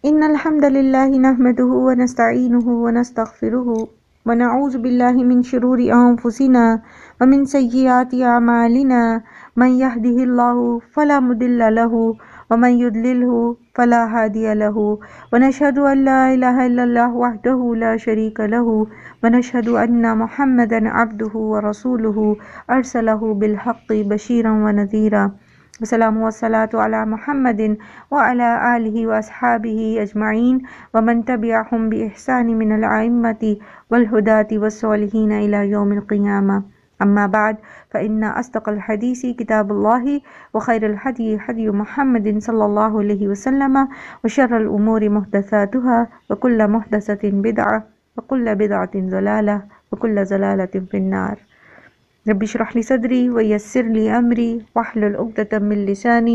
إن الحمد لله نحمده ونستعينه ونستغفره ونعوذ بالله من شرور أنفسنا ومن سيئات أعمالنا من يهده الله فلا مضل له ومن يضلله فلا هادي له ونشهد أن لا إله إلا الله وحده لا شريك له ونشهد أن محمدا عبده ورسوله أرسله بالحق بشيرا ونذيرا والسلام والصلاة على محمد وعلى آله وأصحابه أجمعين ومن تبعهم بإحسان من الأئمة والهداة والصالحين إلى يوم القيامة. أما بعد فإن أصدق الحديث كتاب الله وخير الهدي هدي محمد صلى الله عليه وسلم وشر الأمور محدثاتها وكل محدثة بدعة وكل بدعة ضلالة وكل ضلالة في النار. رب اشرح لي صدري ويسر لي امری واحلل عقدۃ من لسانی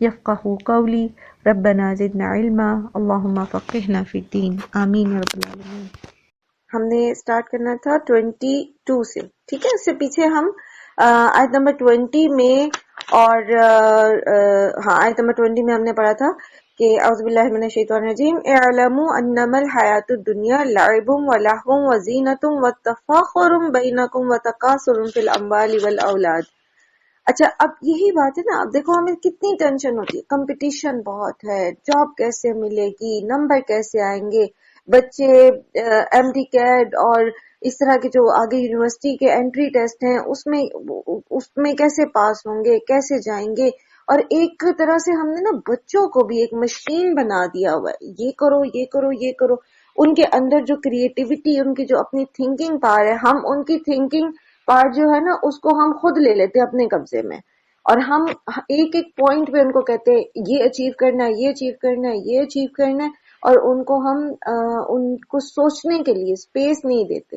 یفقهوا قولی ربنا زدنا علما اللهم فقهنا فی الدین آمین یا رب العالمین. ہم نے سٹارٹ کرنا تھا 22 سے، ٹھیک ہے. اس سے پیچھے ہم آیت نمبر 20 میں اور آیت نمبر 20 میں ہم نے پڑھا تھا کہ اعوذ باللہ من الشیطان الرجیم اعلموا انما الحیاۃ الدنیا لعب ولہو وزینۃ وتفاخر بینکم وتکاثر فی الاموال والاولاد. اچھا، اب یہی بات ہے نا. اب دیکھو ہمیں کتنی ٹینشن ہوتی ہے، کمپٹیشن بہت ہے، جاب کیسے ملے گی، نمبر کیسے آئیں گے، بچے ایم ڈی کیڈ اور اس طرح کے جو آگے یونیورسٹی کے انٹری ٹیسٹ ہیں اس میں کیسے پاس ہوں گے، کیسے جائیں گے. اور ایک طرح سے ہم نے نا بچوں کو بھی ایک مشین بنا دیا ہوا ہے، یہ کرو یہ کرو یہ کرو. ان کے اندر جو کریٹیوٹی، ان کی جو اپنی تھنکنگ پاور ہے، ہم ان کی تھنکنگ پاور جو ہے نا اس کو ہم خود لے لیتے اپنے قبضے میں، اور ہم ایک ایک پوائنٹ پہ ان کو کہتے ہیں یہ اچیو کرنا ہے، یہ اچیو کرنا ہے، یہ اچیو کرنا ہے، اور ان کو ہم ان کو سوچنے کے لیے اسپیس نہیں دیتے.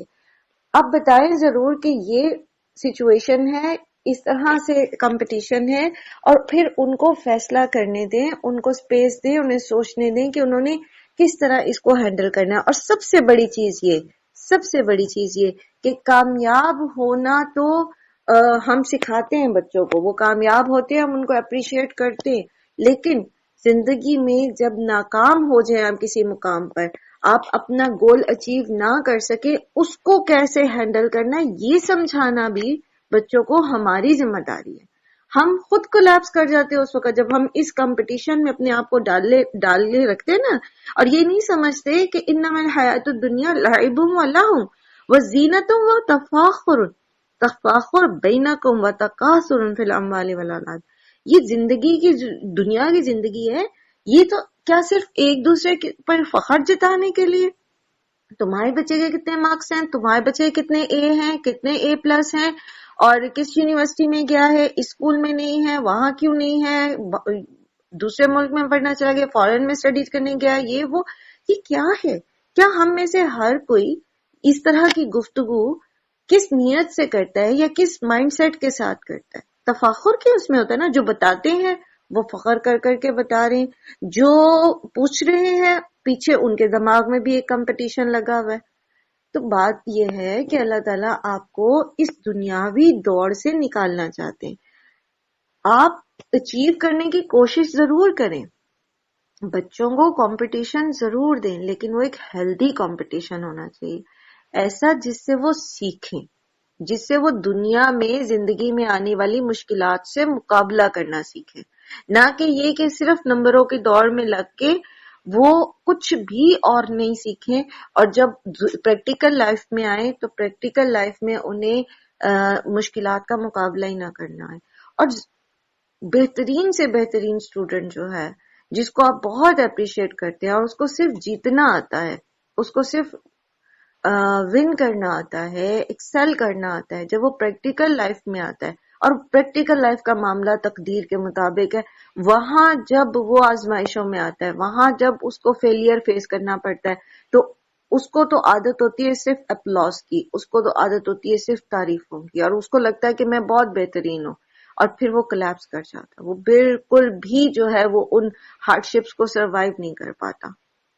اب بتائیں ضرور کہ یہ سچویشن ہے، اس طرح سے کمپٹیشن ہے، اور پھر ان کو فیصلہ کرنے دیں، ان کو سپیس دیں، انہیں سوچنے دیں کہ انہوں نے کس طرح اس کو ہینڈل کرنا ہے. اور سب سے بڑی چیز یہ کہ کامیاب ہونا تو ہم سکھاتے ہیں بچوں کو، وہ کامیاب ہوتے ہیں، ہم ان کو اپریشیٹ کرتے ہیں، لیکن زندگی میں جب ناکام ہو جائیں آپ کسی مقام پر، آپ اپنا گول اچیو نہ کر سکے، اس کو کیسے ہینڈل کرنا ہے یہ سمجھانا بھی بچوں کو ہماری ذمہ داری ہے. ہم خود کولیپس کر جاتے ہیں اس وقت جب ہم اس کمپٹیشن میں اپنے آپ کو ڈالے رکھتے نا، اور یہ نہیں سمجھتے کہ انما الحیات الدنیا لعب ولہو وزینۃ وتفاخر بینکم وتکاثر فی الاموال والاولاد. یہ زندگی کی دنیا کی زندگی ہے، یہ تو کیا صرف ایک دوسرے پر فخر جتانے کے لیے؟ تمہارے بچے کے کتنے مارکس ہیں، تمہارے بچے کتنے اے ہیں، کتنے اے پلس ہیں، اور کس یونیورسٹی میں گیا ہے، اسکول میں نہیں ہے، وہاں کیوں نہیں ہے، دوسرے ملک میں پڑھنا چلا گیا، فارن میں اسٹڈیز کرنے گیا، یہ کیا ہے؟ کیا ہم میں سے ہر کوئی اس طرح کی گفتگو کس نیت سے کرتا ہے یا کس مائنڈ سیٹ کے ساتھ کرتا ہے؟ تفاخر کیا اس میں ہوتا ہے نا، جو بتاتے ہیں وہ فخر کر کر کے بتا رہے ہیں، جو پوچھ رہے ہیں پیچھے ان کے دماغ میں بھی ایک کمپٹیشن لگا ہوا ہے. تو بات یہ ہے کہ اللہ تعالیٰ آپ کو اس دنیاوی دوڑ سے نکالنا چاہتے ہیں. آپ اچیو کرنے کی کوشش ضرور کریں، بچوں کو کمپٹیشن ضرور دیں، لیکن وہ ایک ہیلدی کمپٹیشن ہونا چاہیے، ایسا جس سے وہ سیکھیں، جس سے وہ دنیا میں زندگی میں آنے والی مشکلات سے مقابلہ کرنا سیکھیں، نہ کہ یہ کہ صرف نمبروں کی دوڑ میں لگ کے وہ کچھ بھی اور نہیں سیکھیں، اور جب پریکٹیکل لائف میں آئیں تو پریکٹیکل لائف میں انہیں مشکلات کا مقابلہ ہی نہ کرنا ہے. اور بہترین سے بہترین اسٹوڈنٹ جو ہے، جس کو آپ بہت اپریشیٹ کرتے ہیں اور اس کو صرف جیتنا آتا ہے، اس کو صرف ون کرنا آتا ہے، ایکسل کرنا آتا ہے، جب وہ پریکٹیکل لائف میں آتا ہے، اور پریکٹیکل لائف کا معاملہ تقدیر کے مطابق ہے، وہاں جب وہ آزمائشوں میں آتا ہے، وہاں جب اس کو فیلئر فیس کرنا پڑتا ہے، تو اس کو تو عادت ہوتی ہے صرف اپلاس کی، اس کو تو عادت ہوتی ہے صرف تعریفوں کی، اور اس کو لگتا ہے کہ میں بہت بہترین ہوں، اور پھر وہ کلیپس کر جاتا ہے، وہ بالکل بھی جو ہے وہ ان ہارڈ شپس کو سروائیو نہیں کر پاتا.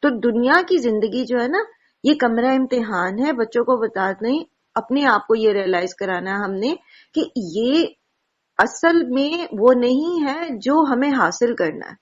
تو دنیا کی زندگی جو ہے نا، یہ کمرہ امتحان ہے. بچوں کو بتانا، اپنے آپ کو یہ ریئلائز کرانا ہے ہم نے کہ یہ اصل میں وہ نہیں ہے جو ہمیں حاصل کرنا ہے.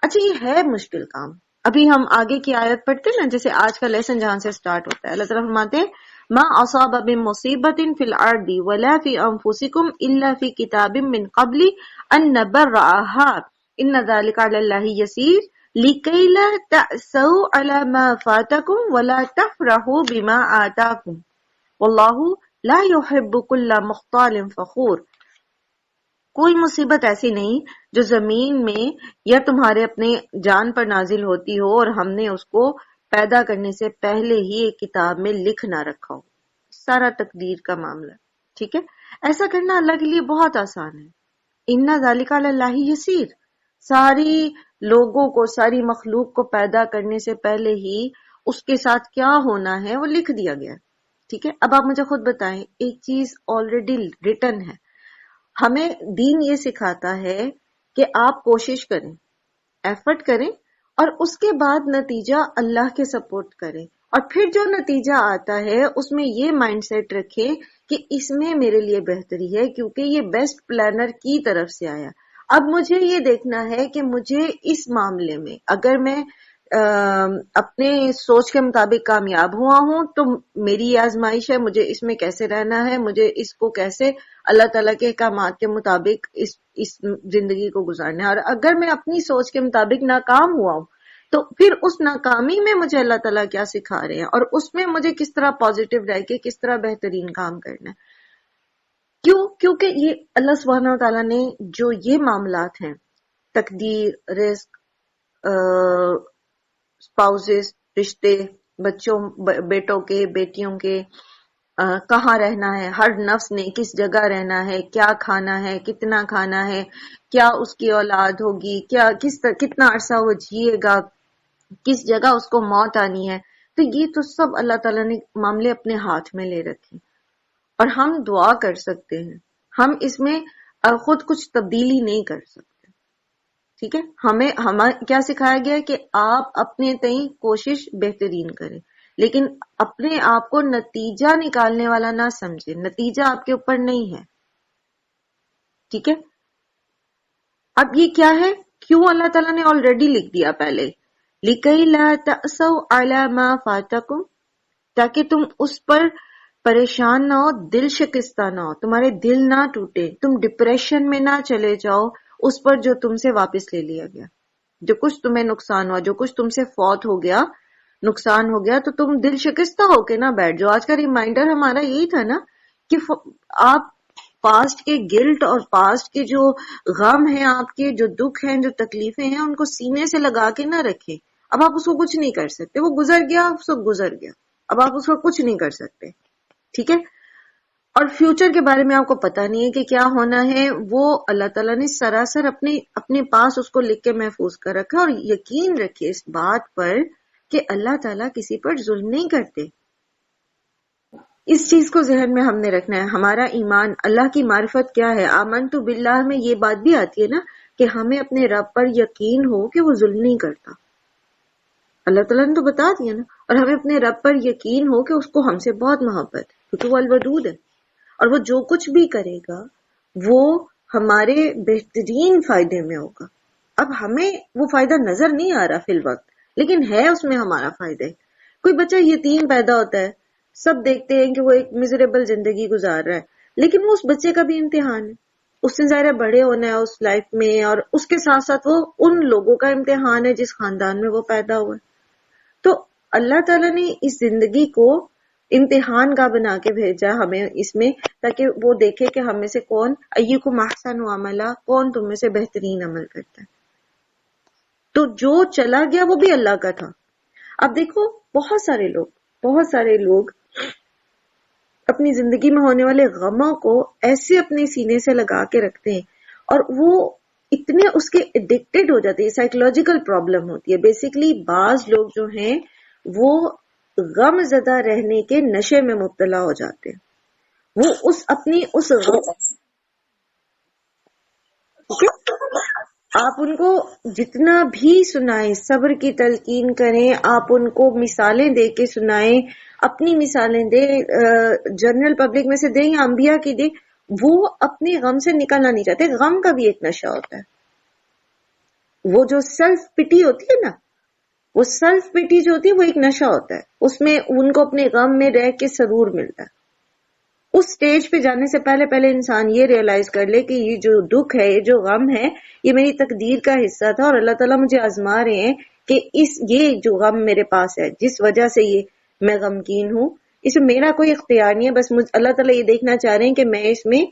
اچھا، یہ ہے مشکل کام، ابھی ہم آگے کی آیت پڑھتے ہیں نا، جیسے آج کا لیسن جہاں سے سٹارٹ ہوتا ہے، اللہ تعالیٰ فرماتے ہیں ما اصاب من مصیبت فی الارض ولا فی انفسکم الا فی کتاب من قبل ان نبرأها ان ذلک علی اللہ یسیر لکی لا تأسوا علی ما فاتکم ولا تفرحوا بما آتاکم واللہ لا يحب کل مختال فخور۔ کوئی مصیبت ایسی نہیں جو زمین میں یا تمہارے اپنے جان پر نازل ہوتی ہو اور ہم نے اس کو پیدا کرنے سے پہلے ہی ایک کتاب میں لکھ نہ رکھا ہو۔ سارا تقدیر کا معاملہ، ٹھیک ہے؟ ایسا کرنا اللہ کے لیے بہت آسان ہے۔ اِنَّ ذَلِکَ عَلَى اللَّهِ یسیر، ساری لوگوں کو، ساری مخلوق کو پیدا کرنے سے پہلے ہی اس کے ساتھ کیا ہونا ہے وہ لکھ دیا گیا، ٹھیک ہے؟ اب آپ مجھے خود بتائیں، ایک چیز آلریڈی ریٹن ہے، ہمیں دین یہ سکھاتا ہے کہ آپ کوشش کریں، ایفرٹ کریں، اور اس کے بعد نتیجہ اللہ کے سپورٹ کریں، اور پھر جو نتیجہ آتا ہے اس میں یہ مائنڈ سیٹ رکھیں کہ اس میں میرے لیے بہتری ہے کیونکہ یہ بیسٹ پلانر کی طرف سے آیا۔ اب مجھے یہ دیکھنا ہے کہ مجھے اس معاملے میں اگر میں اپنے سوچ کے مطابق کامیاب ہوا ہوں تو میری یہ آزمائش ہے، مجھے اس میں کیسے رہنا ہے، مجھے اس کو کیسے اللہ تعالیٰ کے احکامات کے مطابق اس زندگی کو گزارنا ہے۔ اور اگر میں اپنی سوچ کے مطابق ناکام ہوا ہوں تو پھر اس ناکامی میں مجھے اللہ تعالیٰ کیا سکھا رہے ہیں اور اس میں مجھے کس طرح پازیٹیو رہ کے کس طرح بہترین کام کرنا ہے۔ کیونکہ یہ اللہ سبحانہ وتعالیٰ نے جو یہ معاملات ہیں، تقدیر، رزق، اسپاؤزز، رشتے، بچوں، بیٹوں کے، بیٹیوں کے، کہاں رہنا ہے، ہر نفس نے کس جگہ رہنا ہے، کیا کھانا ہے، کتنا کھانا ہے، کیا اس کی اولاد ہوگی، کتنا عرصہ وہ جیے گا، کس جگہ اس کو موت آنی ہے، تو یہ تو سب اللہ تعالیٰ نے معاملے اپنے ہاتھ میں لے رکھے، اور ہم دعا کر سکتے ہیں، ہم اس میں خود کچھ تبدیلی نہیں کر سکتے، ٹھیک ہے؟ ہمیں کیا سکھایا گیا ہے کہ آپ اپنے تئیں کوشش بہترین کریں، لیکن اپنے آپ کو نتیجہ نکالنے والا نہ سمجھیں، نتیجہ آپ کے اوپر نہیں ہے، ٹھیک ہے؟ اب یہ کیا ہے؟ کیوں اللہ تعالیٰ نے آلریڈی لکھ دیا پہلے، لِكَيْ لَا تَأْسَوْا عَلَى مَا فَاتَكُمْ، تاکہ تم اس پر پریشان نہ ہو، دل شکستہ نہ ہو، تمہارے دل نہ ٹوٹے، تم ڈپریشن میں نہ چلے جاؤ اس پر جو تم سے واپس لے لیا گیا، جو کچھ تمہیں نقصان ہوا، جو کچھ تم سے فوت ہو گیا، نقصان ہو گیا، تو تم دل شکستہ ہو کے نہ بیٹھ جاؤ۔ آج کا ریمائنڈر ہمارا یہی تھا نا کہ آپ پاسٹ کے گلٹ اور پاسٹ کے جو غم ہیں، آپ کے جو دکھ ہیں، جو تکلیفیں ہیں، ان کو سینے سے لگا کے نہ رکھیں۔ اب آپ اس کو کچھ نہیں کر سکتے، وہ گزر گیا، اس کو گزر گیا، اب آپ اس کو کچھ نہیں کر سکتے، ٹھیک ہے؟ اور فیوچر کے بارے میں آپ کو پتا نہیں ہے کہ کیا ہونا ہے، وہ اللہ تعالیٰ نے سراسر اپنے پاس اس کو لکھ کے محفوظ کر رکھا، اور یقین رکھے اس بات پر کہ اللہ تعالیٰ کسی پر ظلم نہیں کرتے۔ اس چیز کو ذہن میں ہم نے رکھنا ہے۔ ہمارا ایمان، اللہ کی معرفت کیا ہے؟ آمنت باللہ میں یہ بات بھی آتی ہے نا کہ ہمیں اپنے رب پر یقین ہو کہ وہ ظلم نہیں کرتا، اللہ تعالیٰ نے تو بتا دیا نا، اور ہمیں اپنے رب پر یقین ہو کہ اس کو ہم سے بہت محبت ہے کیونکہ وہ الودود ہے، اور وہ جو کچھ بھی کرے گا وہ ہمارے بہترین فائدے میں ہوگا۔ اب ہمیں وہ فائدہ نظر نہیں آ رہا فی الوقت، لیکن ہے اس میں ہمارا فائدہ ہے۔ کوئی بچہ یتیم پیدا ہوتا ہے، سب دیکھتے ہیں کہ وہ ایک میزریبل زندگی گزار رہا ہے، لیکن وہ اس بچے کا بھی امتحان ہے، اس نے ظاہر بڑے ہونا ہے اس لائف میں، اور اس کے ساتھ ساتھ وہ ان لوگوں کا امتحان ہے جس خاندان میں وہ پیدا ہوا ہے۔ تو اللہ تعالیٰ نے اس زندگی کو امتحان کا بنا کے بھیجا ہمیں اس میں، تاکہ وہ دیکھے کہ ہم میں سے کون ایکم احسن عملا، کون تم میں سے بہترین عمل کرتا ہے۔ تو جو چلا گیا وہ بھی اللہ کا تھا۔ اب دیکھو بہت سارے لوگ اپنی زندگی میں ہونے والے غموں کو ایسے اپنے سینے سے لگا کے رکھتے ہیں، اور وہ اتنے اس کے ایڈکٹڈ ہو جاتے ہیں، سائیکولوجیکل پرابلم ہوتی ہے۔ بیسیکلی بعض لوگ جو ہیں وہ غم زدہ رہنے کے نشے میں مبتلا ہو جاتے ہیں، وہ اس غم، آپ ان کو جتنا بھی سنائیں، صبر کی تلقین کریں، آپ ان کو مثالیں دے کے سنائیں، اپنی مثالیں دیں، جنرل پبلک میں سے دیں یا انبیاء کی دیں، وہ اپنے غم سے نکلنا نہیں چاہتے۔ غم کا بھی ایک نشہ ہوتا ہے، وہ جو سیلف پٹی ہوتی ہے نا، وہ سیلف پیٹی جو ہوتی ہے وہ ایک نشہ ہوتا ہے، اس میں ان کو اپنے غم میں رہ کے سرور ملتا ہے. اس سٹیج پہ جانے سے پہلے انسان یہ ریئلائز کر لے کہ یہ جو دکھ ہے، یہ جو غم ہے، یہ میری تقدیر کا حصہ تھا اور اللہ تعالیٰ مجھے آزما رہے ہیں کہ یہ جو غم میرے پاس ہے، جس وجہ سے یہ میں غمگین ہوں، اس میں میرا کوئی اختیار نہیں ہے. بس اللہ تعالیٰ یہ دیکھنا چاہ رہے ہیں کہ میں اس میں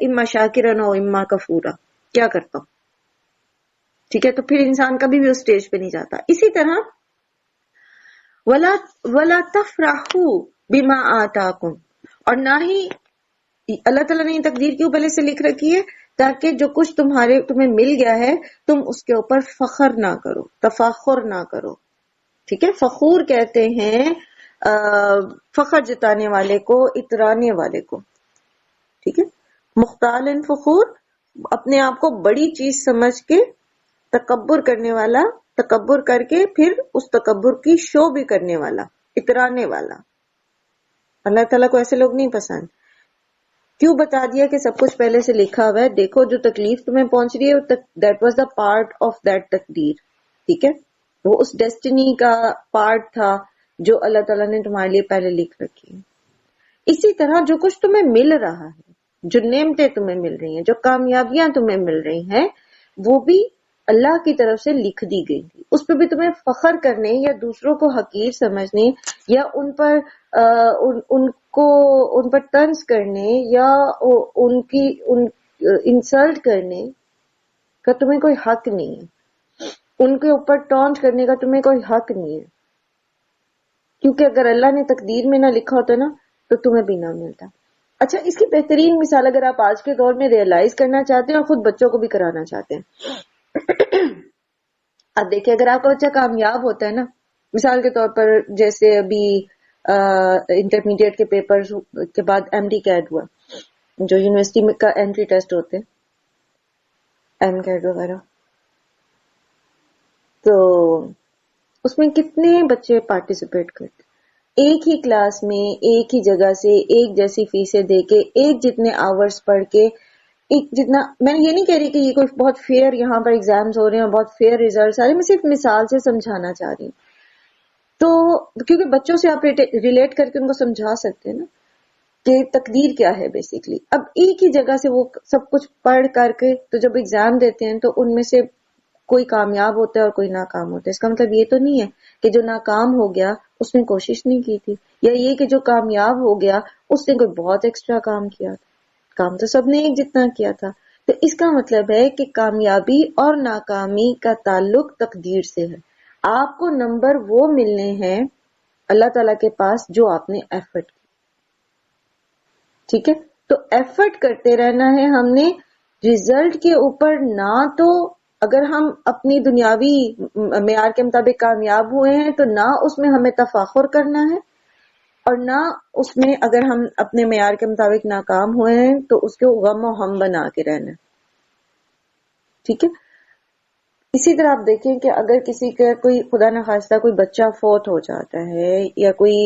اما شاکرن و اما کفورا کیا کرتا ہوں. ٹھیک ہے، تو پھر انسان کبھی بھی اس سٹیج پہ نہیں جاتا. اسی طرح وَلَا تَفْرَحُوا بِمَا آتَاكُمْ، اور نہ ہی اللہ تعالیٰ نے یہ تقدیر کیوں پہلے سے لکھ رکھی ہے تاکہ جو کچھ تمہیں مل گیا ہے تم اس کے اوپر فخر نہ کرو، تفاخر نہ کرو. ٹھیک ہے، فخور کہتے ہیں فخر جتانے والے کو، اترانے والے کو. ٹھیک ہے، مختال فخور، اپنے آپ کو بڑی چیز سمجھ کے تکبر کرنے والا، تکبر کر کے پھر اس تکبر کی شو بھی کرنے والا، اترانے والا. اللہ تعالیٰ کو ایسے لوگ نہیں پسند. کیوں بتا دیا کہ سب کچھ پہلے سے لکھا ہوا ہے. دیکھو جو تکلیف تمہیں پہنچ رہی ہے that was the part of that تقدیر. ٹھیک ہے، وہ اس ڈیسٹینی کا پارٹ تھا جو اللہ تعالیٰ نے تمہارے لیے پہلے لکھ رکھی ہے. اسی طرح جو کچھ تمہیں مل رہا ہے، جو نعمتیں تمہیں مل رہی ہیں، جو کامیابیاں تمہیں مل رہی ہیں، وہ بھی اللہ کی طرف سے لکھ دی گئی تھی. اس پہ بھی تمہیں فخر کرنے یا دوسروں کو حقیر سمجھنے یا ان پر طنز کرنے یا انسلٹ کرنے کا تمہیں کوئی حق نہیں ہے. ان کے اوپر ٹونٹ کرنے کا تمہیں کوئی حق نہیں ہے، کیونکہ اگر اللہ نے تقدیر میں نہ لکھا ہوتا نا تو تمہیں بھی نہ ملتا. اچھا، اس کی بہترین مثال اگر آپ آج کے دور میں ریئلائز کرنا چاہتے ہیں اور خود بچوں کو بھی کرانا چاہتے ہیں، اب دیکھیں اگر آپ کا بچہ کامیاب ہوتا ہے نا، مثال کے طور پر جیسے ابھی انٹرمیڈیٹ کے پیپر کے بعد ایم ڈی کیٹ ہوا، جو یونیورسٹی میں کا انٹری ٹیسٹ ہوتے ایم کیٹ وغیرہ، تو اس میں کتنے بچے پارٹیسپیٹ کرتے، ایک ہی کلاس میں ایک ہی جگہ سے ایک جیسی فیسیں دے کے ایک جتنے آورز پڑھ کے ایک جتنا. میں یہ نہیں کہہ رہی کہ یہ کوئی بہت فیئر یہاں پر ایگزامز ہو رہے ہیں، بہت فیئر ریزلٹس آ رہے ہیں، میں صرف مثال سے سمجھانا چاہ رہی ہوں. تو کیونکہ بچوں سے آپ ریلیٹ کر کے ان کو سمجھا سکتے ہیں نا کہ تقدیر کیا ہے بیسیکلی. اب ایک ہی جگہ سے وہ سب کچھ پڑھ کر کے تو جب ایگزام دیتے ہیں تو ان میں سے کوئی کامیاب ہوتا ہے اور کوئی ناکام ہوتا ہے. اس کا مطلب یہ تو نہیں ہے کہ جو ناکام ہو گیا اس نے کوشش نہیں کی تھی، یا یہ کہ جو کامیاب ہو گیا اس نے کوئی بہت ایکسٹرا کام کیا تھا. کام تو سب نے ایک جتنا کیا تھا. تو اس کا مطلب ہے کہ کامیابی اور ناکامی کا تعلق تقدیر سے ہے. آپ کو نمبر وہ ملنے ہیں اللہ تعالیٰ کے پاس جو آپ نے ایفرٹ کی. ٹھیک ہے، تو ایفرٹ کرتے رہنا ہے ہم نے ریزلٹ کے اوپر. نہ تو اگر ہم اپنی دنیاوی معیار کے مطابق کامیاب ہوئے ہیں تو نہ اس میں ہمیں تفاخر کرنا ہے، اور نہ اس میں اگر ہم اپنے معیار کے مطابق ناکام ہوئے ہیں تو اس کو غم و ہم بنا کے رہنا. ٹھیک ہے، اسی طرح آپ دیکھیں کہ اگر کسی کا کوئی خدا نخواستہ کوئی بچہ فوت ہو جاتا ہے یا کوئی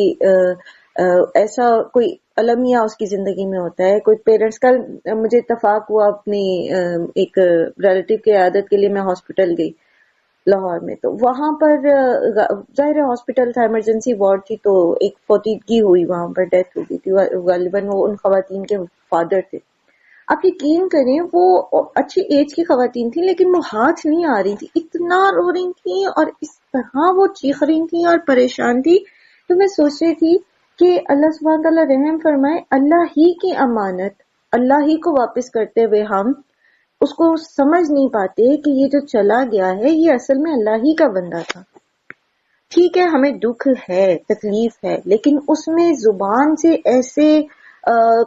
ایسا کوئی المیہ اس کی زندگی میں ہوتا ہے، کوئی پیرنٹس کا مجھے اتفاق ہوا اپنی ایک ریلیٹیو کی عیادت کے لیے میں ہاسپٹل گئی لاہور میں، تو وہاں پر ظاہر ہاسپٹل تھا، ایمرجنسی وارڈ تھی، تو ایک فوتیدگی ہوئی، وہاں پر ڈیتھ ہو گئی تھی. غالباً وہ ان خواتین کے فادر تھے. آپ یقین کریں وہ اچھی ایج کی خواتین تھیں لیکن وہ ہاتھ نہیں آ رہی تھی، اتنا رو رہی تھیں اور اس طرح وہ چیخ رہی تھیں اور پریشان تھی. تو میں سوچ رہی تھی کہ اللہ سبحانہ تعالیٰ رحم فرمائے، اللہ ہی کی امانت اللہ ہی کو واپس کرتے ہوئے ہم اس کو سمجھ نہیں پاتے کہ یہ جو چلا گیا ہے یہ اصل میں اللہ ہی کا بندہ تھا. ٹھیک ہے، ہمیں دکھ ہے، تکلیف ہے، لیکن اس میں زبان سے ایسے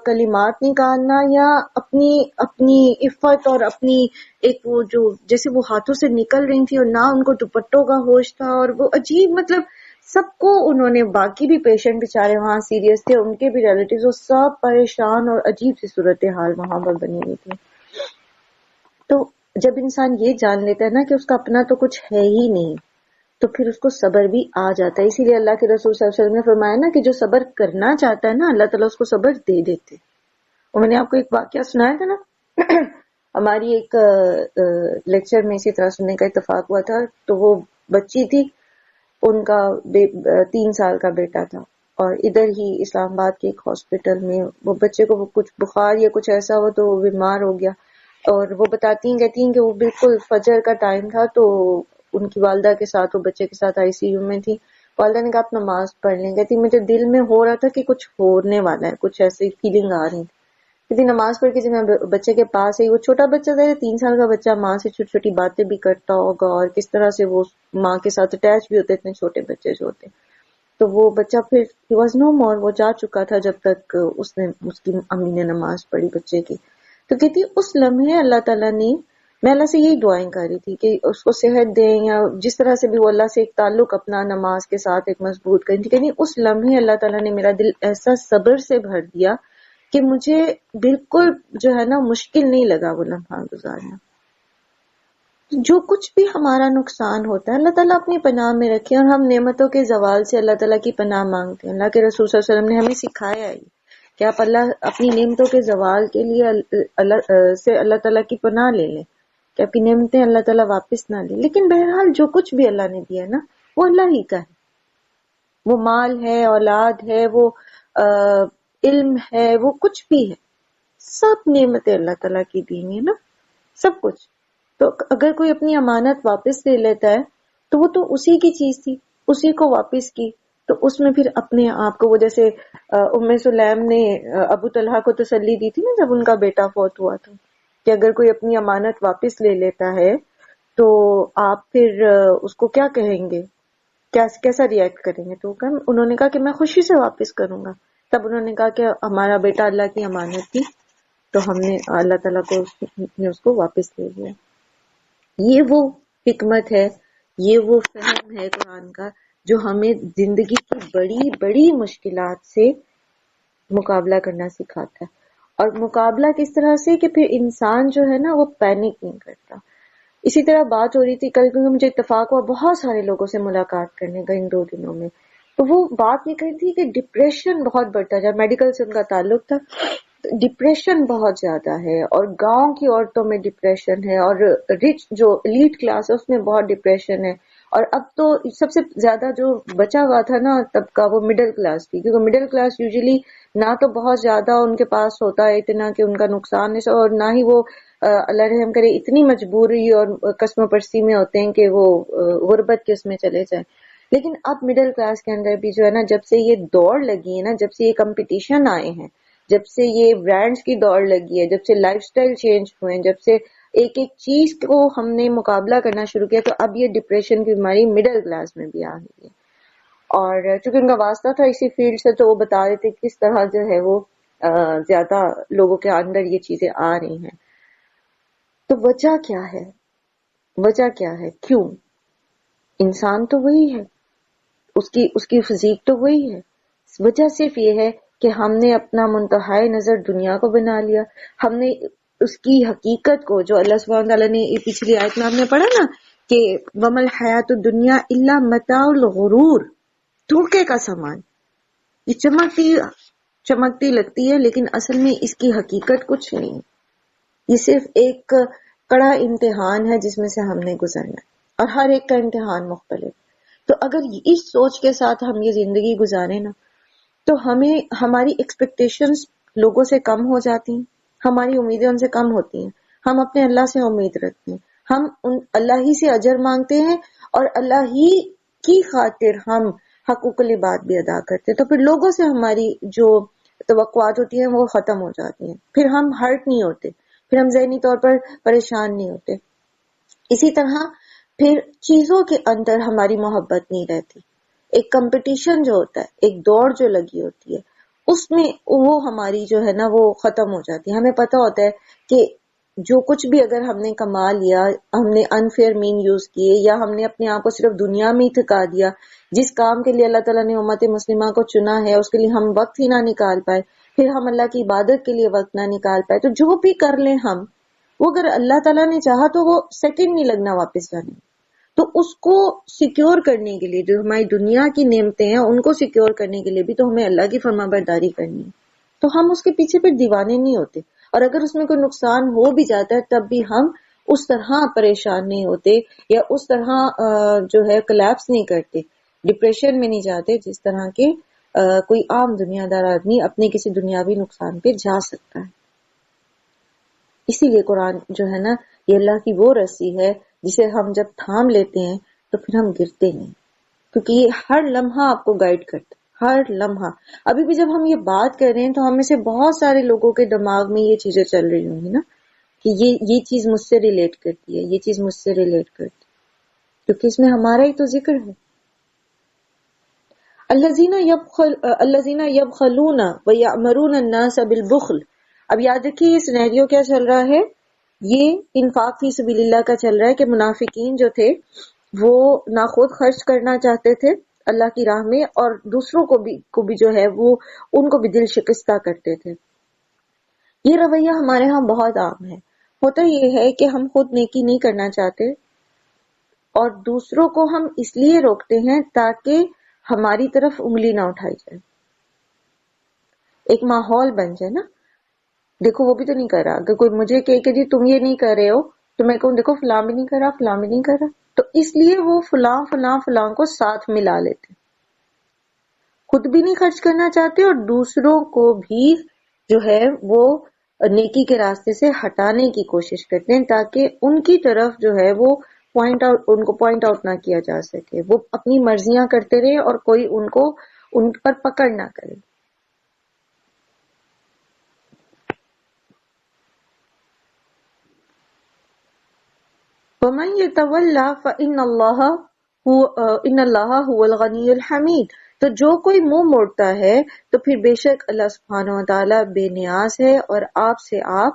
کلمات نکالنا یا اپنی عفت اور اپنی ایک وہ جو جیسے وہ ہاتھوں سے نکل رہی تھی اور نہ ان کو دوپٹوں کا ہوش تھا، اور وہ عجیب مطلب سب کو انہوں نے، باقی بھی پیشنٹ بیچارے وہاں سیریس تھے، ان کے بھی ریلیٹیوز، وہ سب پریشان اور عجیب سی صورتحال وہاں پر بنی ہوئی تھی. تو جب انسان یہ جان لیتا ہے نا کہ اس کا اپنا تو کچھ ہے ہی نہیں تو پھر اس کو صبر بھی آ جاتا ہے. اسی لیے اللہ کے رسول صلی اللہ علیہ وسلم نے فرمایا نا کہ جو صبر کرنا چاہتا ہے نا اللہ تعالیٰ اس کو صبر دے دیتے. اور میں نے آپ کو ایک واقعہ سنایا تھا نا ہماری ایک لیکچر میں اسی طرح سننے کا اتفاق ہوا تھا. تو وہ بچی تھی ان کا 3 سال کا بیٹا تھا، اور ادھر ہی اسلام آباد کے ایک ہاسپٹل میں وہ بچے کو کچھ بخار یا کچھ ایسا ہوا تو وہ بیمار ہو گیا، اور وہ بتاتی ہیں کہتی ہیں کہ وہ بالکل فجر کا ٹائم تھا تو ان کی والدہ کے ساتھ وہ بچے کے ساتھ آئی سی یو میں تھی. والدہ نے کہا آپ نماز پڑھ لیں. کہتی مجھے دل میں ہو رہا تھا کہ کچھ ہونے والا ہے، کچھ ایسی فیلنگ آ رہی. کہتی نماز پڑھ کے جب میں بچے کے پاس ہے، وہ چھوٹا بچہ تھا، 3 سال کا بچہ ماں سے چھوٹی چھوٹی باتیں بھی کرتا ہوگا اور کس طرح سے وہ ماں کے ساتھ اٹیچ بھی ہوتے اتنے چھوٹے بچے جو ہوتے. تو وہ بچہ پھر ہی واز نو مور، وہ جا چکا تھا جب تک اس کی امی نے نماز پڑھی بچے کی. تو کہتی اس لمحے اللہ تعالیٰ نے، میں اللہ سے یہی دعائیں کر رہی تھی کہ اس کو صحت دیں یا جس طرح سے بھی وہ اللہ سے ایک تعلق اپنا نماز کے ساتھ ایک مضبوط کری تھی. کہتی اس لمحے اللہ تعالیٰ نے میرا دل ایسا صبر سے بھر دیا کہ مجھے بالکل جو ہے نا مشکل نہیں لگا وہ لمحہ گزارنا. جو کچھ بھی ہمارا نقصان ہوتا ہے اللہ تعالیٰ اپنی پناہ میں رکھے، اور ہم نعمتوں کے زوال سے اللہ تعالیٰ کی پناہ مانگتے ہیں. اللہ کے رسول صلی اللہ علیہ وسلم نے ہمیں سکھایا ہے کہ آپ اللہ اپنی نعمتوں کے زوال کے لیے اللہ تعالیٰ کی پناہ لے لیں کہ آپ کی نعمتیں اللہ تعالیٰ واپس نہ لیں. لیکن بہرحال جو کچھ بھی اللہ نے دیا نا وہ اللہ ہی کا ہے. وہ مال ہے، اولاد ہے، وہ علم ہے، وہ کچھ بھی ہے، سب نعمتیں اللہ تعالیٰ کی دی ہیں نا، سب کچھ. تو اگر کوئی اپنی امانت واپس لے لیتا ہے تو وہ تو اسی کی چیز تھی، اسی کو واپس کی. تو اس میں پھر اپنے آپ کو، وہ جیسے ام سلیم نے ابو طلحہ کو تسلی دی تھی نا جب ان کا بیٹا فوت ہوا تھا، کہ اگر کوئی اپنی امانت واپس لے لیتا ہے تو آپ پھر اس کو کیا کہیں گے، کیسا ریئیکٹ کریں گے. تو انہوں نے کہا کہ میں خوشی سے واپس کروں گا. تب انہوں نے کہا کہ ہمارا بیٹا اللہ کی امانت تھی تو ہم نے اللہ تعالیٰ کو اس کو واپس لے لیا. یہ وہ حکمت ہے، یہ وہ فہم ہے قرآن کا جو ہمیں زندگی کی بڑی بڑی مشکلات سے مقابلہ کرنا سکھاتا ہے. اور مقابلہ کس طرح سے کہ پھر انسان جو ہے نا وہ پینک نہیں کرتا. اسی طرح بات ہو رہی تھی کل، کیونکہ مجھے اتفاق ہوا بہت سارے لوگوں سے ملاقات کرنے کا ان 2 دنوں میں، تو وہ بات یہ کہی تھی کہ ڈپریشن بہت بڑھتا جا، میڈیکل سے ان کا تعلق تھا. ڈپریشن بہت زیادہ ہے، اور گاؤں کی عورتوں میں ڈپریشن ہے، اور رچ جو ایلیٹ کلاس ہے اس میں بہت ڈپریشن ہے. اور اب تو سب سے زیادہ جو بچا ہوا تھا نا طبقہ وہ مڈل کلاس تھی، کیونکہ مڈل کلاس یوزلی نہ تو بہت زیادہ ان کے پاس ہوتا ہے اتنا کہ ان کا نقصان ہے، اور نہ ہی وہ اللہ رحم کرے اتنی مجبوری اور قسم و پرسی میں ہوتے ہیں کہ وہ غربت کے اس میں چلے جائیں. لیکن اب مڈل کلاس کے اندر بھی جو ہے نا، جب سے یہ دوڑ لگی ہے نا، جب سے یہ کمپٹیشن آئے ہیں، جب سے یہ برانڈز کی دوڑ لگی ہے، جب سے لائف سٹائل چینج ہوئے ہیں، جب سے ایک ایک چیز کو ہم نے مقابلہ کرنا شروع کیا، تو اب یہ ڈپریشن کی بیماری مڈل کلاس میں بھی آ گئی ہے. اور چونکہ ان کا واسطہ تھا اسی فیلڈ سے تو وہ بتا رہے تھے کس طرح جو ہے وہ زیادہ لوگوں کے اندر یہ چیزیں آ رہی ہیں. تو وجہ کیا ہے؟ وجہ کیا ہے؟ کیوں؟ انسان تو وہی ہے، اس کی فزیک تو وہی ہے. وجہ صرف یہ ہے کہ ہم نے اپنا منتہائی نظر دنیا کو بنا لیا. ہم نے اس کی حقیقت کو، جو اللہ سبحانہ تعالیٰ نے پچھلی آیت میں آپ نے پڑھا نا کہ وَمَا الْحَيَاةُ الدُّنْيَا إِلَّا مَتَاعُ الْغُرُورِ، دھوکے کا سامان. یہ چمکتی لگتی ہے لیکن اصل میں اس کی حقیقت کچھ نہیں. یہ صرف ایک کڑا امتحان ہے جس میں سے ہم نے گزرنا ہے، اور ہر ایک کا امتحان مختلف. تو اگر اس سوچ کے ساتھ ہم یہ زندگی گزاریں نا تو ہماری ایکسپیکٹیشنز لوگوں سے کم ہو جاتی ہیں، ہماری امیدیں ان سے کم ہوتی ہیں. ہم اپنے اللہ سے امید رکھتے ہیں، ہم اللہ ہی سے اجر مانگتے ہیں، اور اللہ ہی کی خاطر ہم حقوق العباد بھی ادا کرتے ہیں. تو پھر لوگوں سے ہماری جو توقعات ہوتی ہیں وہ ختم ہو جاتی ہیں، پھر ہم ہرٹ نہیں ہوتے، پھر ہم ذہنی طور پر پریشان نہیں ہوتے. اسی طرح پھر چیزوں کے اندر ہماری محبت نہیں رہتی. ایک کمپٹیشن جو ہوتا ہے، ایک دوڑ جو لگی ہوتی ہے، اس میں وہ ہماری جو ہے نا وہ ختم ہو جاتی ہے. ہمیں پتہ ہوتا ہے کہ جو کچھ بھی اگر ہم نے کما لیا، ہم نے انفیئر مین یوز کیے، یا ہم نے اپنے آپ کو صرف دنیا میں ہی تھکا دیا، جس کام کے لیے اللہ تعالیٰ نے امت مسلمہ کو چنا ہے اس کے لیے ہم وقت ہی نہ نکال پائے، پھر ہم اللہ کی عبادت کے لیے وقت نہ نکال پائے، تو جو بھی کر لیں ہم، وہ اگر اللہ تعالیٰ نے چاہا تو وہ سیکنڈ نہیں لگنا واپس جانے. تو اس کو سیکیور کرنے کے لیے، جو ہماری دنیا کی نعمتیں ہیں ان کو سیکیور کرنے کے لیے بھی تو ہمیں اللہ کی فرما برداری کرنی ہے. تو ہم اس کے پیچھے پھر دیوانے نہیں ہوتے، اور اگر اس میں کوئی نقصان ہو بھی جاتا ہے تب بھی ہم اس طرح پریشان نہیں ہوتے یا اس طرح جو ہے کلیپس نہیں کرتے ڈپریشن میں نہیں جاتے جس طرح کے کوئی عام دنیا دار آدمی اپنے کسی دنیاوی نقصان پہ جا سکتا ہے. اسی لیے قرآن جو ہے نا یہ اللہ کی وہ رسی ہے جسے ہم جب تھام لیتے ہیں تو پھر ہم گرتے نہیں، کیونکہ یہ ہر لمحہ آپ کو گائیڈ کرتا ہے، ہر لمحہ. ابھی بھی جب ہم یہ بات کر رہے ہیں تو ہم میں سے بہت سارے لوگوں کے دماغ میں یہ چیزیں چل رہی ہوں گی نا کہ یہ چیز مجھ سے ریلیٹ کرتی ہے، یہ چیز مجھ سے ریلیٹ کرتی ہے، کیونکہ اس میں ہمارا ہی تو ذکر ہے. الذین یبخلون ویأمرون الناس بالبخل. اب یاد رکھیے یہ سینیریو کیا چل رہا ہے، یہ انفاق فی سبیل اللہ کا چل رہا ہے کہ منافقین جو تھے وہ نہ خود خرچ کرنا چاہتے تھے اللہ کی راہ میں، اور دوسروں کو بھی جو ہے وہ ان کو بھی دل شکستہ کرتے تھے. یہ رویہ ہمارے ہاں بہت عام ہے. ہوتا یہ ہے کہ ہم خود نیکی نہیں کرنا چاہتے اور دوسروں کو ہم اس لیے روکتے ہیں تاکہ ہماری طرف انگلی نہ اٹھائی جائے، ایک ماحول بن جائے نا. دیکھو وہ بھی تو نہیں کر رہا، اگر کوئی مجھے کہے کہ جی تم یہ نہیں کر رہے ہو تو میں کہوں دیکھو فلاں بھی نہیں کر رہا، فلاں بھی نہیں کر رہا، تو اس لیے وہ فلاں فلاں فلاں کو ساتھ ملا لیتے، خود بھی نہیں خرچ کرنا چاہتے اور دوسروں کو بھی جو ہے وہ نیکی کے راستے سے ہٹانے کی کوشش کرتے ہیں تاکہ ان کی طرف جو ہے وہ ان کو پوائنٹ آؤٹ نہ کیا جا سکے، وہ اپنی مرضیاں کرتے رہے اور کوئی ان پر پکڑ نہ کرے. وَمَن يَتَوَلَّ فَإِنَّ اللَّهَ هُوَ الْغَنِيُّ الْحَمِيدُ. تو جو کوئی منہ موڑتا ہے تو پھر بے شک اللہ سبحانہ و تعالیٰ بے نیاز ہے اور آپ سے آپ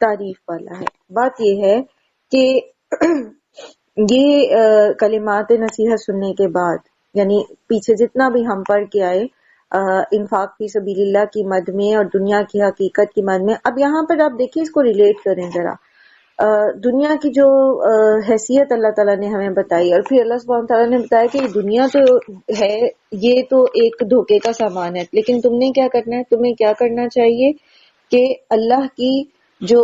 تعریف والا ہے. بات یہ ہے کہ یہ کلمات نصیحت سننے کے بعد، یعنی پیچھے جتنا بھی ہم پڑھ کے آئے انفاق فی سبیل اللہ کی مد میں اور دنیا کی حقیقت کی مد میں، اب یہاں پر آپ دیکھیں اس کو ریلیٹ کریں ذرا. دنیا کی جو حیثیت اللہ تعالیٰ نے ہمیں بتائی، اور پھر اللہ سبحانہ تعالیٰ نے بتایا کہ یہ دنیا تو ہے، یہ تو ایک دھوکے کا سامان ہے، لیکن تم نے کیا کرنا ہے، تمہیں کیا کرنا چاہیے کہ اللہ کی جو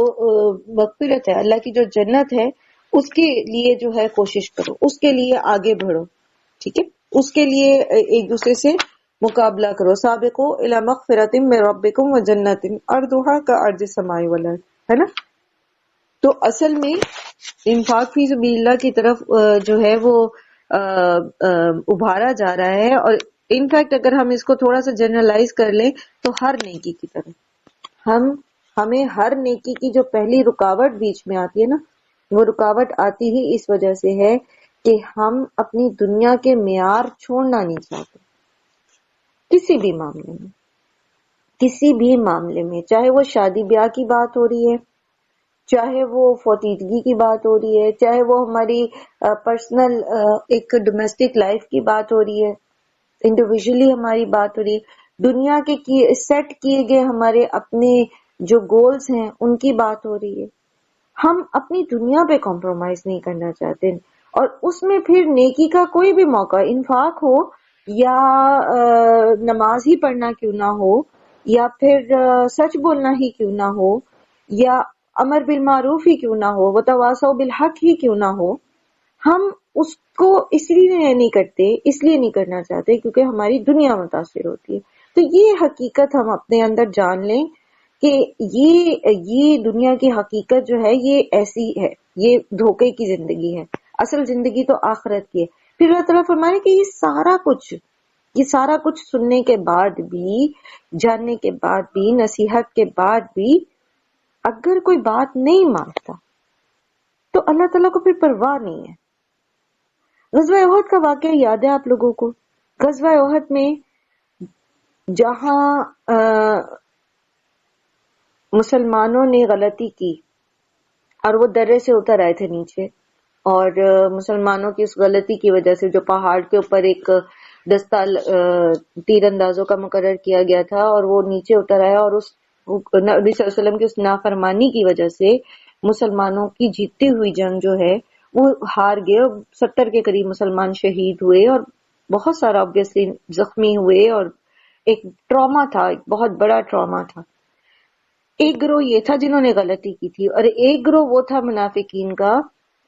مغفرت ہے، اللہ کی جو جنت ہے، اس کے لیے جو ہے کوشش کرو، اس کے لیے آگے بڑھو. ٹھیک ہے، اس کے لیے ایک دوسرے سے مقابلہ کرو. سابقوا الی مغفرۃ من ربکم وجنۃ عرضھا کعرض السماء والارض، ہے نا. تو اصل میں انفاق فی سبیل اللہ کی طرف جو ہے وہ ابھارا جا رہا ہے، اور انفیکٹ اگر ہم اس کو تھوڑا سا جنرلائز کر لیں تو ہر نیکی کی طرف ہمیں ہر نیکی کی جو پہلی رکاوٹ بیچ میں آتی ہے نا، وہ رکاوٹ آتی ہی اس وجہ سے ہے کہ ہم اپنی دنیا کے معیار چھوڑنا نہیں چاہتے. کسی بھی معاملے میں چاہے وہ شادی بیاہ کی بات ہو رہی ہے، چاہے وہ فوتیدگی کی بات ہو رہی ہے، چاہے وہ ہماری پرسنل ایک ڈومیسٹک لائف کی بات ہو رہی ہے، انڈیویجولی ہماری بات ہو رہی ہے، دنیا کے سیٹ کیے گئے ہمارے اپنے جو گولز ہیں ان کی بات ہو رہی ہے، ہم اپنی دنیا پہ کمپرومائز نہیں کرنا چاہتے. اور اس میں پھر نیکی کا کوئی بھی موقع، انفاق ہو یا نماز ہی پڑھنا کیوں نہ ہو، یا پھر سچ بولنا ہی کیوں نہ ہو، یا امر بالمعروف ہی کیوں نہ ہو، وتواصوا بالحق ہی کیوں نہ ہو، ہم اس کو اس لیے نہیں کرتے، اس لیے نہیں کرنا چاہتے کیونکہ ہماری دنیا متاثر ہوتی ہے. تو یہ حقیقت ہم اپنے اندر جان لیں کہ یہ دنیا کی حقیقت جو ہے یہ ایسی ہے، یہ دھوکے کی زندگی ہے، اصل زندگی تو آخرت کی ہے. پھر اللہ تعالیٰ فرمائے کہ یہ سارا کچھ سننے کے بعد بھی، جاننے کے بعد بھی، نصیحت کے بعد بھی اگر کوئی بات نہیں مانتا تو اللہ تعالیٰ کو پھر پرواہ نہیں ہے. غزوہ احد کا واقعہ یاد ہے آپ لوگوں کو؟ غزوہ احد میں جہاں مسلمانوں نے غلطی کی اور وہ درے سے اتر آئے تھے نیچے، اور مسلمانوں کی اس غلطی کی وجہ سے جو پہاڑ کے اوپر ایک دستہ تیر اندازوں کا مقرر کیا گیا تھا اور وہ نیچے اتر آیا، اور اس نبی صلی اللہ علیہ وسلم کی اس نافرمانی کی وجہ سے مسلمانوں کی جیتتی ہوئی جنگ جو ہے وہ ہار گئے، اور 70 کے قریب مسلمان شہید ہوئے اور بہت سارا obviously زخمی ہوئے، اور ایک ٹراما تھا، ایک بہت بڑا ٹراما تھا. ایک گروہ یہ تھا جنہوں نے غلطی کی تھی، اور ایک گروہ وہ تھا منافقین کا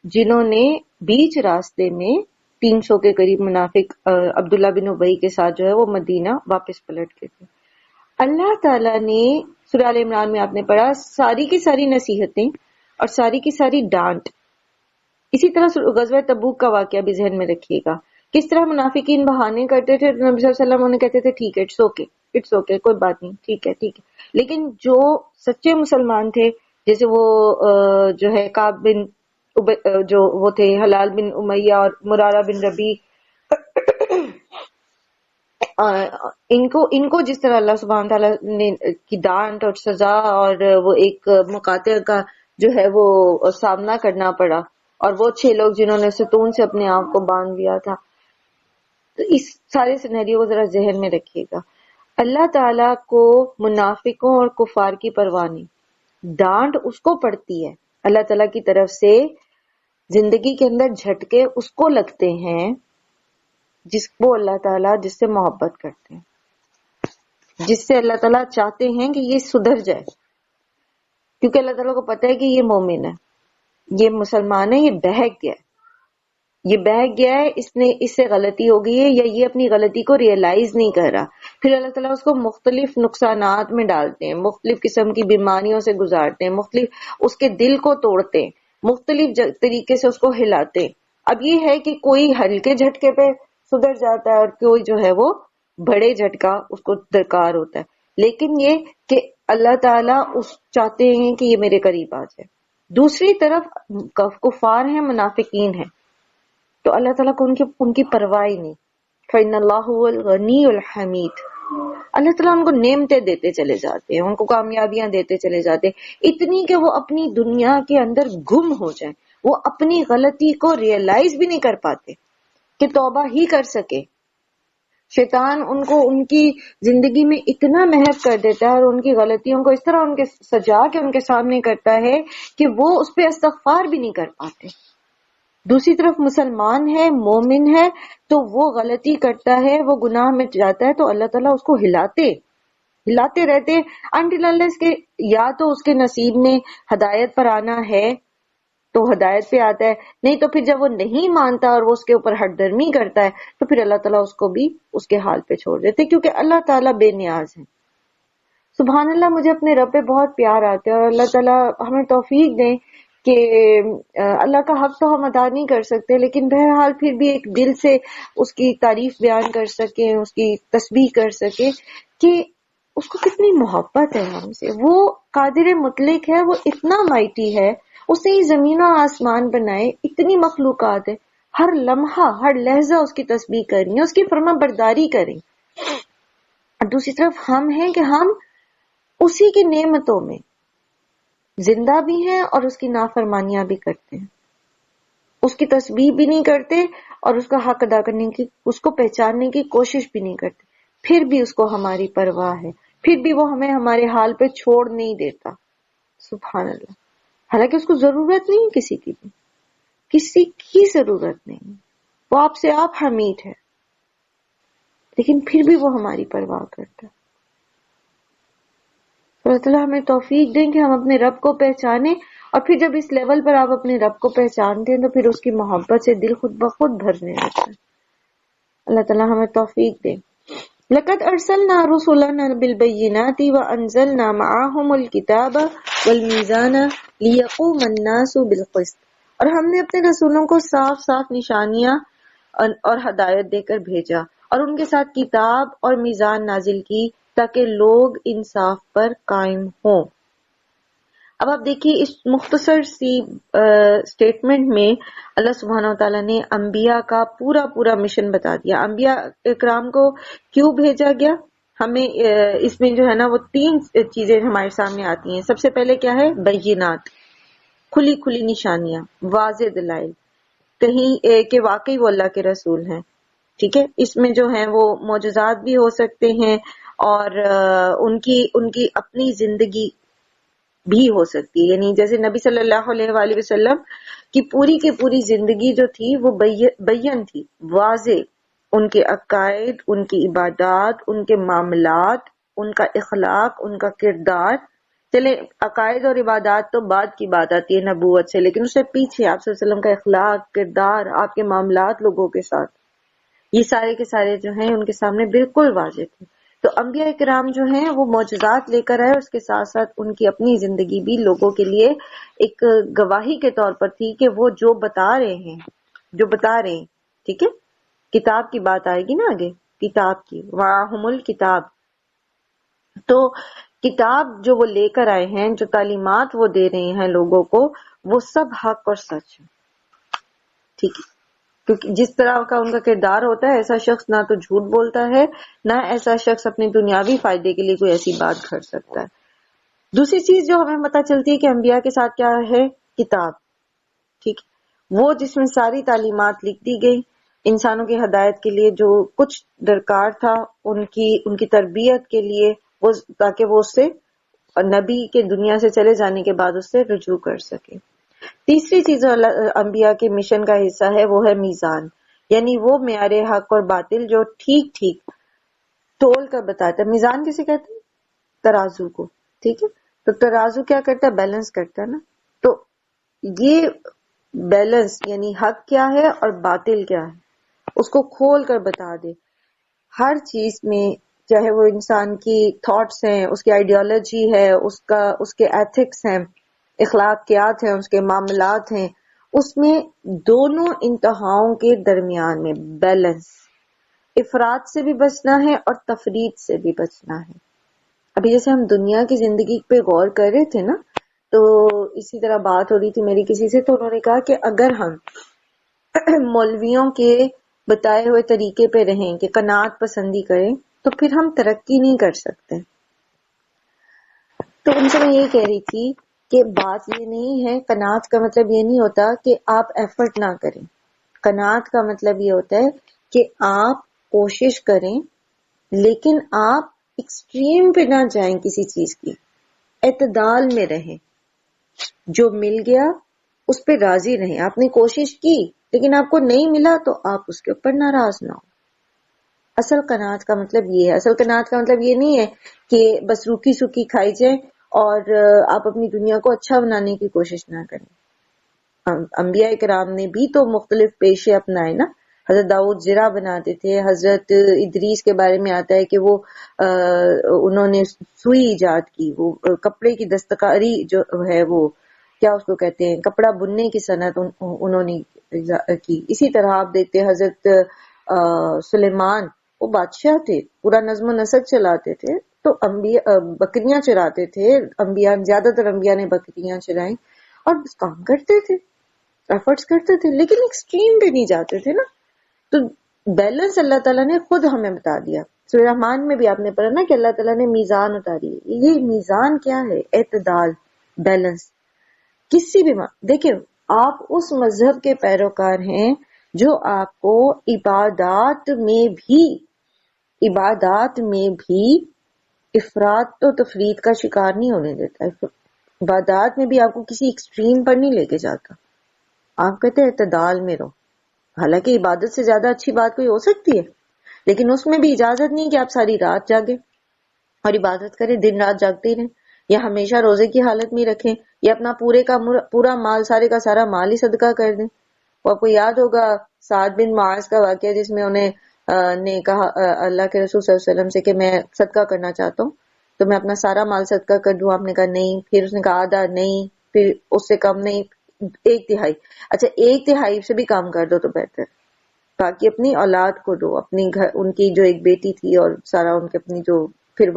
جنہوں نے بیچ راستے میں 300 کے قریب منافق عبداللہ بن ابی کے ساتھ جو ہے وہ مدینہ واپس پلٹ کے تھے. اللہ تعالیٰ نے سورہ آل عمران میں آپ نے پڑھا ساری کی ساری نصیحتیں اور ساری کی ساری ڈانٹ. اسی طرح غزوہ تبوک کا واقعہ بھی ذہن میں رکھیے گا. کس طرح منافقین بہانے کرتے تھے, نبی صلی اللہ علیہ وسلم انہیں کہتے تھے ٹھیک ہے اٹس اوکے کوئی بات نہیں, ٹھیک ہے. لیکن جو سچے مسلمان تھے, جیسے وہ جو ہے کعب بن جو وہ تھے حلال بن امیہ اور مرارہ بن ربیع, ان کو جس طرح اللہ سبحانہ تعالیٰ نے کی ڈانٹ اور سزا اور وہ ایک مقاطع کا جو ہے وہ سامنا کرنا پڑا, اور وہ 6 لوگ جنہوں نے ستون سے اپنے آپ کو باندھ دیا تھا, تو اس سارے سینیریو کو ذرا ذہن میں رکھیے گا. اللہ تعالیٰ کو منافقوں اور کفار کی پرواہ نہیں, ڈانٹ اس کو پڑتی ہے اللہ تعالیٰ کی طرف سے, زندگی کے اندر جھٹکے اس کو لگتے ہیں جس کو اللہ تعالیٰ جس سے محبت کرتے ہیں, جس سے اللہ تعالیٰ چاہتے ہیں کہ یہ سدھر جائے, کیونکہ اللہ تعالیٰ کو پتہ ہے کہ یہ مومن ہے, یہ مسلمان ہے, یہ بہک گیا ہے, اس سے غلطی ہو گئی ہے, یا یہ اپنی غلطی کو ریئلائز نہیں کر رہا. پھر اللہ تعالیٰ اس کو مختلف نقصانات میں ڈالتے ہیں, مختلف قسم کی بیماریوں سے گزارتے ہیں, مختلف اس کے دل کو توڑتے ہیں, مختلف طریقے سے اس کو ہلاتے ہیں. اب یہ ہے کہ کوئی ہلکے جھٹکے پہ سدھر جاتا ہے اور کوئی جو ہے وہ بڑے جھٹکا اس کو درکار ہوتا ہے, لیکن یہ کہ اللہ تعالیٰ چاہتے ہیں کہ یہ میرے قریب آ جائے. دوسری طرف کفار ہیں, منافقین ہیں, تو اللہ تعالیٰ کو ان کی پرواہ نہیں. فَإِنَّ اللَّهُ هُوَ الْغَنِيُّ الْحَمِيدُ. اللہ تعالیٰ ان کو نعمتیں دیتے چلے جاتے ہیں, ان کو کامیابیاں دیتے چلے جاتے ہیں, اتنی کہ وہ اپنی دنیا کے اندر گم ہو جائیں, وہ اپنی غلطی کو ریئلائز بھی نہیں کر پاتے کہ توبہ ہی کر سکے. شیطان ان کو ان کی زندگی میں اتنا محو کر دیتا ہے اور ان کی غلطیوں کو اس طرح ان کے سجا کے ان کے سامنے کرتا ہے کہ وہ اس پہ استغفار بھی نہیں کر پاتے. دوسری طرف مسلمان ہے, مومن ہے, تو وہ غلطی کرتا ہے, وہ گناہ میں جاتا ہے, تو اللہ تعالیٰ اس کو ہلاتے رہتے انٹل انلیس کہ یا تو اس کے نصیب میں ہدایت پر آنا ہے تو ہدایت پہ آتا ہے, نہیں تو پھر جب وہ نہیں مانتا اور وہ اس کے اوپر ہٹ درمی کرتا ہے تو پھر اللہ تعالیٰ اس کو بھی اس کے حال پہ چھوڑ دیتے, کیونکہ اللہ تعالیٰ بے نیاز ہے. سبحان اللہ, مجھے اپنے رب پہ بہت پیار آتا ہے, اور اللہ تعالیٰ ہمیں توفیق دیں کہ اللہ کا حق تو ہم ادا نہیں کر سکتے, لیکن بہرحال پھر بھی ایک دل سے اس کی تعریف بیان کر سکیں, اس کی تسبیح کر سکیں کہ اس کو کتنی محبت ہے ہم سے. وہ قادر مطلق ہے, وہ اتنا مائٹی ہے, اس نے زمین و آسمان بنائے, اتنی مخلوقات ہے, ہر لمحہ ہر لہجہ اس کی تسبیح کریں, اس کی فرما برداری کریں. اور دوسری طرف ہم ہیں کہ ہم اسی کی نعمتوں میں زندہ بھی ہیں اور اس کی نافرمانیاں بھی کرتے ہیں, اس کی تسبیح بھی نہیں کرتے اور اس کا حق ادا کرنے کی, اس کو پہچاننے کی کوشش بھی نہیں کرتے. پھر بھی اس کو ہماری پرواہ ہے, پھر بھی وہ ہمیں ہمارے حال پہ چھوڑ نہیں دیتا. سبحان اللہ. حالانکہ اس کو ضرورت نہیں کسی کی بھی, کسی کی ضرورت نہیں, وہ آپ سے آپ حمید ہے, لیکن پھر بھی وہ ہماری پرواہ کرتا ہے. اللہ تعالیٰ ہمیں توفیق دیں کہ ہم اپنے رب کو پہچانیں, اور پھر جب اس لیول پر آپ اپنے رب کو پہچانتے ہیں تو پھر اس کی محبت سے دل خود بخود بھرنے لگتا ہے. اللہ تعالیٰ ہمیں توفیق دے. لَقَدْ أَرْسَلْنَا رُسُلَنَا بِالْبَيِّنَاتِ وَأَنزَلْنَا مَعَهُمُ الْكِتَابَ وَالْمِيزَانَ لِيَقُومَ النَّاسُ بِالْقِسْطِ. اور ہم نے اپنے رسولوں کو صاف صاف نشانیاں اور ہدایت دے کر بھیجا, اور ان کے ساتھ کتاب اور میزان نازل کی تاکہ لوگ انصاف پر قائم ہوں. اب آپ دیکھیے اس مختصر سی سٹیٹمنٹ میں اللہ سبحانہ وتعالیٰ نے انبیاء کا پورا مشن بتا دیا. انبیاء اکرام کو کیوں بھیجا گیا, ہمیں اس میں جو ہے نا وہ 3 چیزیں ہمارے سامنے آتی ہیں. سب سے پہلے کیا ہے, بینات, کھلی نشانیاں, واضح دلائل, کہیں کہ واقعی وہ اللہ کے رسول ہیں. ٹھیک ہے, اس میں جو ہیں وہ معجزات بھی ہو سکتے ہیں اور ان کی اپنی زندگی بھی ہو سکتی ہے. یعنی جیسے نبی صلی اللہ علیہ وآلہ وسلم کی پوری زندگی جو تھی وہ بین تھی, واضح, ان کے عقائد, ان کی عبادات, ان کے معاملات, ان کا اخلاق, ان کا کردار چلے عقائد اور عبادات تو بعد کی بات آتی ہے نبوت سے، لیکن اس سے پیچھے آپ صلی اللہ علیہ وسلم کا اخلاق، کردار، آپ کے معاملات لوگوں کے ساتھ، یہ سارے کے سارے جو ہیں ان کے سامنے بالکل واضح تھے. تو انبیاء کرام جو ہیں وہ معجزات لے کر آئے، اس کے ساتھ ساتھ ان کی اپنی زندگی بھی لوگوں کے لیے ایک گواہی کے طور پر تھی کہ وہ جو بتا رہے ہیں، ٹھیک ہے. کتاب کی بات آئے گی نا آگے، کتاب کی، وَعَهُمُ الْكِتاب. تو کتاب جو وہ لے کر آئے ہیں، جو تعلیمات وہ دے رہے ہیں لوگوں کو، وہ سب حق اور سچ ہے. ٹھیک ہے، کیونکہ جس طرح کا ان کا کردار ہوتا ہے، ایسا شخص نہ تو جھوٹ بولتا ہے، نہ ایسا شخص اپنے دنیاوی فائدے کے لیے کوئی ایسی بات کر سکتا ہے. دوسری چیز جو ہمیں پتہ چلتی ہے کہ انبیاء کے ساتھ کیا ہے، کتاب. ٹھیک، وہ جس میں ساری تعلیمات لکھ دی گئی انسانوں کی ہدایت کے لیے، جو کچھ درکار تھا ان کی تربیت کے لیے، وہ تاکہ وہ اس سے نبی کے دنیا سے چلے جانے کے بعد اس سے رجوع کر سکے. تیسری چیز جو انبیاء کے مشن کا حصہ ہے وہ ہے میزان، یعنی وہ معیار حق اور باطل جو ٹھیک ٹھیک تول کر بتاتا ہے. میزان کسے کہتے ہیں؟ ترازو کو. ٹھیک ہے، تو ترازو کیا کرتا ہے؟ بیلنس کرتا ہے نا. تو یہ بیلنس یعنی حق کیا ہے اور باطل کیا ہے اس کو کھول کر بتا دے. ہر چیز میں، چاہے وہ انسان کی تھاٹس ہیں، اس کی آئیڈیالوجی ہے، اس کے ایتھکس ہیں، اخلاقیات ہیں، اس کے معاملات ہیں، اس میں دونوں انتہاؤں کے درمیان میں بیلنس، افراد سے بھی بچنا ہے اور تفرید سے بھی بچنا ہے. ابھی جیسے ہم دنیا کی زندگی پہ غور کر رہے تھے نا، تو اسی طرح بات ہو رہی تھی میری کسی سے، تو انہوں نے کہا کہ اگر ہم مولویوں کے بتائے ہوئے طریقے پہ رہیں کہ قناعت پسندی کریں تو پھر ہم ترقی نہیں کر سکتے. تو ان سے میں یہ کہہ رہی تھی کہ بات یہ نہیں ہے، قناعت کا مطلب یہ نہیں ہوتا کہ آپ ایفرٹ نہ کریں. قناعت کا مطلب یہ ہوتا ہے کہ آپ کوشش کریں لیکن آپ ایکسٹریم پہ نہ جائیں، کسی چیز کی اعتدال میں رہیں. جو مل گیا اس پہ راضی رہیں. آپ نے کوشش کی لیکن آپ کو نہیں ملا تو آپ اس کے اوپر ناراض نہ ہو. اصل قناعت کا مطلب یہ ہے. اصل قناعت کا مطلب یہ نہیں ہے کہ بس روکی سوکی کھائی جائے اور آپ اپنی دنیا کو اچھا بنانے کی کوشش نہ کریں. انبیاء کرام نے بھی تو مختلف پیشے اپنائے نا. حضرت داؤد زرہ بناتے تھے. حضرت ادریس کے بارے میں آتا ہے کہ وہ انہوں نے سوئی ایجاد کی، وہ کپڑے کی دستکاری جو ہے، وہ کیا اس کو کہتے ہیں، کپڑا بننے کی صنعت انہوں نے کی. اسی طرح آپ دیکھتے ہیں حضرت سلیمان، وہ بادشاہ تھے، پورا نظم و نسق چلاتے تھے. تو انبیاء بکریاں چراتے تھے. زیادہ تر انبیاء نے بکریاں چرائیں اور بس کام کرتے تھے، ایفرٹس کرتے تھے، لیکن ایکسٹریم پہ نہیں جاتے تھے نا. تو بیلنس اللہ تعالیٰ نے خود ہمیں بتا دیا. سورہ رحمان میں بھی آپ نے پڑھا نا کہ اللہ تعالیٰ نے میزان اتاری ہے. یہ میزان کیا ہے؟ اعتدال، بیلنس. کسی بھی دیکھیں، آپ اس مذہب کے پیروکار ہیں جو آپ کو عبادات میں بھی افراد و تفرید کا شکار نہیں ہونے دیتا. عبادات میں بھی آپ کو کسی ایکسٹریم پر نہیں لے کے جاتا. آپ کہتے ہیں اعتدال میں رہو. حالانکہ عبادت سے زیادہ اچھی بات کوئی ہو سکتی ہے، لیکن اس میں بھی اجازت نہیں کہ آپ ساری رات جاگیں اور عبادت کریں، دن رات جاگتے ہی رہیں، یا ہمیشہ روزے کی حالت میں رکھیں، یا اپنا پورا مال، سارے کا سارا مال ہی صدقہ کر دیں. وہ آپ کو یاد ہوگا سعد بن معاذ کا واقعہ، جس میں انہیں نے کہا اللہ کے رسول صلی اللہ علیہ وسلم سے کہ میں صدقہ کرنا چاہتا ہوں تو میں اپنا سارا مال صدقہ کر دوں. آپ نے کہا نہیں. پھر اس نے کہا آدھا نہیں، پھر اس سے کم نہیں، 1/3. اچھا 1/3 سے بھی کام کر دو تو بہتر، تاکہ اپنی اولاد کو دو، اپنی ان کی جو ایک بیٹی تھی اور سارا ان کے اپنی جو پھر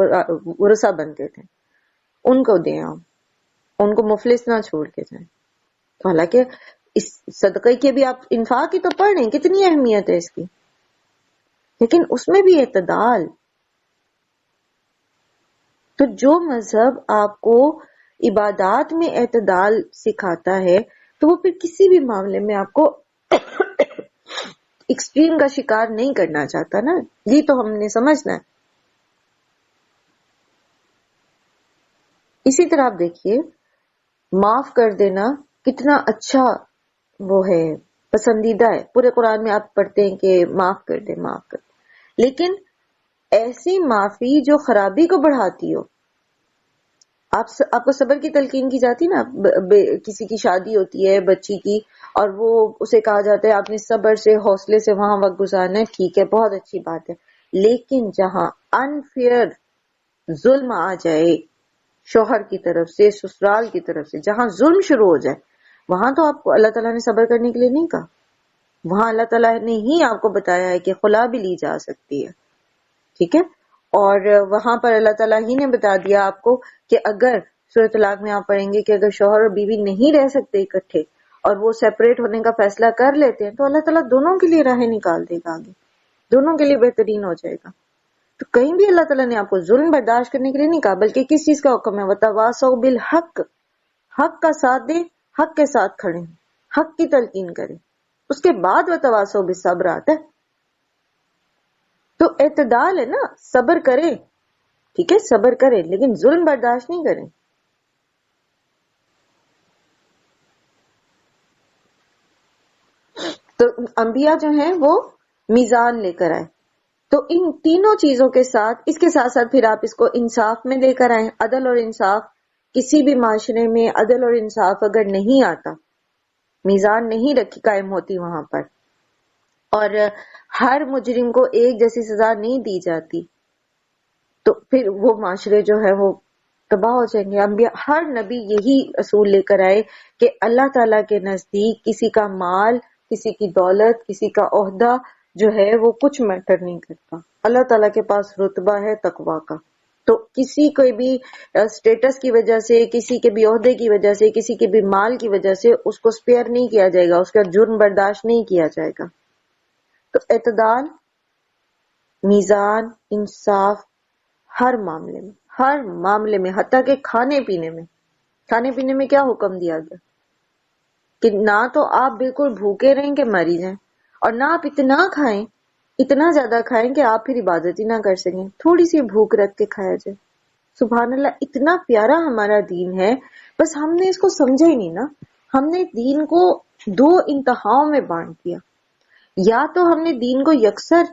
ورثہ بنتے تھے ان کو دیں، آپ ان کو مفلس نہ چھوڑ کے جائیں. تو حالانکہ اس صدقے کے بھی آپ انفاق ہی تو پڑھ رہے ہیں، کتنی اہمیت ہے اس کی، لیکن اس میں بھی اعتدال. تو جو مذہب آپ کو عبادات میں اعتدال سکھاتا ہے تو وہ پھر کسی بھی معاملے میں آپ کو ایکسٹریم کا شکار نہیں کرنا چاہتا نا. یہ تو ہم نے سمجھنا ہے. اسی طرح آپ دیکھیے، معاف کر دینا کتنا اچھا وہ ہے، پسندیدہ ہے. پورے قرآن میں آپ پڑھتے ہیں کہ معاف کر دے، معاف کر دے، لیکن ایسی معافی جو خرابی کو بڑھاتی ہو. آپ کو صبر کی تلقین کی جاتی نا، کسی کی شادی ہوتی ہے بچی کی، اور وہ اسے کہا جاتا ہے آپ نے صبر سے حوصلے سے وہاں وقت گزارنا ہے، ٹھیک ہے، بہت اچھی بات ہے، لیکن جہاں انفیئر ظلم آ جائے شوہر کی طرف سے، سسرال کی طرف سے، جہاں ظلم شروع ہو جائے، وہاں تو آپ کو اللہ تعالیٰ نے صبر کرنے کے لیے نہیں کہا. وہاں اللہ تعالیٰ نے ہی آپ کو بتایا ہے کہ خلا بھی لی جا سکتی ہے، ٹھیک ہے. اور وہاں پر اللہ تعالیٰ ہی نے بتا دیا آپ کو کہ اگر سورۃ طلاق میں آپ پڑھیں گے کہ اگر شوہر اور بیوی نہیں رہ سکتے اکٹھے اور وہ سیپریٹ ہونے کا فیصلہ کر لیتے ہیں تو اللہ تعالیٰ دونوں کے لیے راہیں نکال دے گا، آگے دونوں کے لیے بہترین ہو جائے گا. تو کہیں بھی اللہ تعالیٰ نے آپ کو ظلم برداشت کرنے کے لیے نہیں کہا، بلکہ کس چیز کا حکم ہے؟ وَتَوَاصَوْا بِالْحَقِّ، حق کا ساتھ دیں، حق کے ساتھ کھڑے ہیں، حق کی تلقین کریں. اس کے بعد وَتَوَاصَوْا بِالصَّبْرِ آتا ہے. تو اعتدال ہے نا، صبر کریں، ٹھیک ہے، صبر کریں لیکن ظلم برداشت نہیں کریں. تو انبیاء جو ہیں وہ میزان لے کر آئے. تو ان تینوں چیزوں کے ساتھ، اس کے ساتھ ساتھ پھر آپ اس کو انصاف میں لے کر آئیں، عدل اور انصاف. کسی بھی معاشرے میں عدل اور انصاف اگر نہیں آتا، میزان نہیں رکھی قائم ہوتی وہاں پر، اور ہر مجرم کو ایک جیسی سزا نہیں دی جاتی، تو پھر وہ معاشرے جو ہے وہ تباہ ہو جائیں گے. انبیاء، ہر نبی یہی اصول لے کر آئے کہ اللہ تعالیٰ کے نزدیک کسی کا مال، کسی کی دولت، کسی کا عہدہ جو ہے وہ کچھ میٹر نہیں کرتا. اللہ تعالیٰ کے پاس رتبہ ہے تقویٰ کا. تو کسی کوئی بھی سٹیٹس کی وجہ سے، کسی کے بھی عہدے کی وجہ سے، کسی کے بھی مال کی وجہ سے اس کو سپیئر نہیں کیا جائے گا، اس کا جرم برداشت نہیں کیا جائے گا. تو اعتدال، میزان، انصاف ہر معاملے میں، حتیٰ کہ کھانے پینے میں کیا حکم دیا گیا کہ نہ تو آپ بالکل بھوکے رہیں کہ مری جائیں، اور نہ آپ اتنا کھائیں، اتنا زیادہ کھائیں کہ آپ پھر عبادت ہی نہ کر سکیں، تھوڑی سی بھوک رکھ کے کھایا جائے. سبحان اللہ، اتنا پیارا ہمارا دین ہے، بس ہم نے اس کو سمجھا ہی نہیں نا. ہم نے دین کو دو انتہاؤں میں بانٹ دیا، یا تو ہم نے دین کو یکسر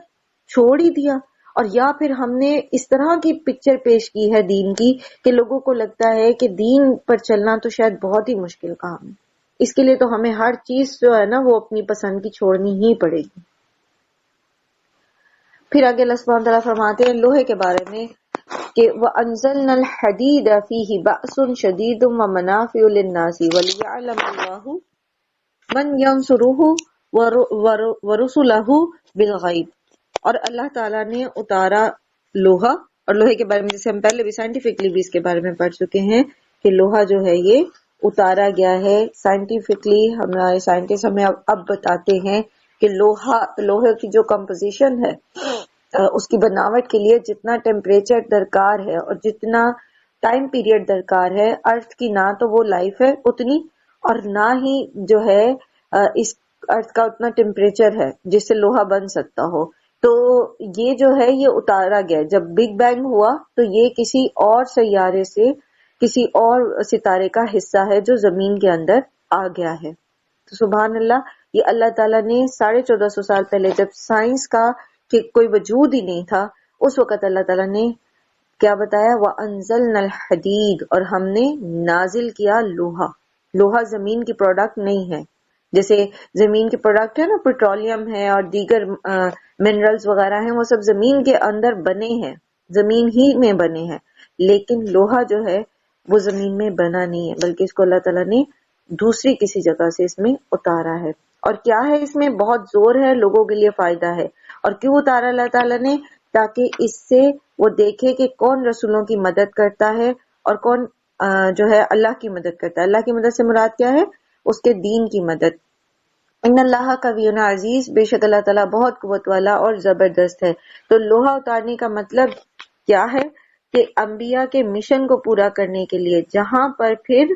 چھوڑ ہی دیا، اور یا پھر ہم نے اس طرح کی پکچر پیش کی ہے دین کی کہ لوگوں کو لگتا ہے کہ دین پر چلنا تو شاید بہت ہی مشکل کام ہے، اس کے لیے تو ہمیں ہر چیز جو ہے نا وہ اپنی پسند کی چھوڑنی ہی پڑے گی. پھر آگے اللہ سبحانہ تعالیٰ فرماتے ہیں لوہے کے بارے میں کہ وَأَنزَلْنَا الْحَدِيدَ فِيهِ بَأْسٌ شَدِيدٌ وَمَنَافِعُ لِلنَّاسِ وَلِيَعْلَمَ اللَّهُ مَنْ يَنْصُرُهُ وَرُسُلَهُ بِالْغَيْبِ. اور اللہ تعالیٰ نے اتارا لوہا، اور لوہے کے بارے میں جیسے ہم پہلے بھی سائنٹیفکلی بھی اس کے بارے میں پڑھ چکے ہیں کہ لوہا جو ہے یہ اتارا گیا ہے سائنٹیفکلی. ہمارے سائنٹسٹ ہمیں اب بتاتے ہیں کہ لوہے کی جو کمپوزیشن ہے، اس کی بناوٹ کے لیے جتنا ٹیمپریچر درکار ہے اور جتنا ٹائم پیریڈ درکار ہے، ارتھ کی نہ تو وہ لائف ہے اتنی، اور نہ ہی جو ہے اس ارتھ کا اتنا ٹیمپریچر ہے جس سے لوہا بن سکتا ہو. تو یہ جو ہے یہ اتارا گیا. جب بگ بینگ ہوا تو یہ کسی اور سیارے سے، کسی اور ستارے کا حصہ ہے جو زمین کے اندر آ گیا ہے. تو سبحان اللہ، یہ اللہ تعالیٰ نے 1450 سال پہلے جب سائنس کا کہ کوئی وجود ہی نہیں تھا، اس وقت اللہ تعالیٰ نے کیا بتایا؟ وَأَنزَلْنَا الْحَدِيدَ، اور ہم نے نازل کیا لوہا. لوہا زمین کی پروڈکٹ نہیں ہے. جیسے زمین کی پروڈکٹ ہے نا، پیٹرولیم ہے اور دیگر منرلز وغیرہ ہیں، وہ سب زمین کے اندر بنے ہیں، زمین ہی میں بنے ہیں. لیکن لوہا جو ہے وہ زمین میں بنا نہیں ہے، بلکہ اس کو اللہ تعالیٰ نے دوسری کسی جگہ سے اس میں اتارا ہے. اور کیا ہے اس میں بہت زور ہے، لوگوں کے لیے فائدہ ہے. اور کیوں اتارا اللہ تعالیٰ نے؟ تاکہ اس سے وہ دیکھے کہ کون رسولوں کی مدد کرتا ہے اور کون جو ہے اللہ کی مدد کرتا ہے. اللہ کی مدد سے مراد کیا ہے؟ اس کے دین کی مدد. ان اللہ قوی عزیز، بے شک اللہ تعالیٰ بہت قوت والا اور زبردست ہے. تو لوہا اتارنے کا مطلب کیا ہے؟ کہ انبیاء کے مشن کو پورا کرنے کے لیے جہاں پر پھر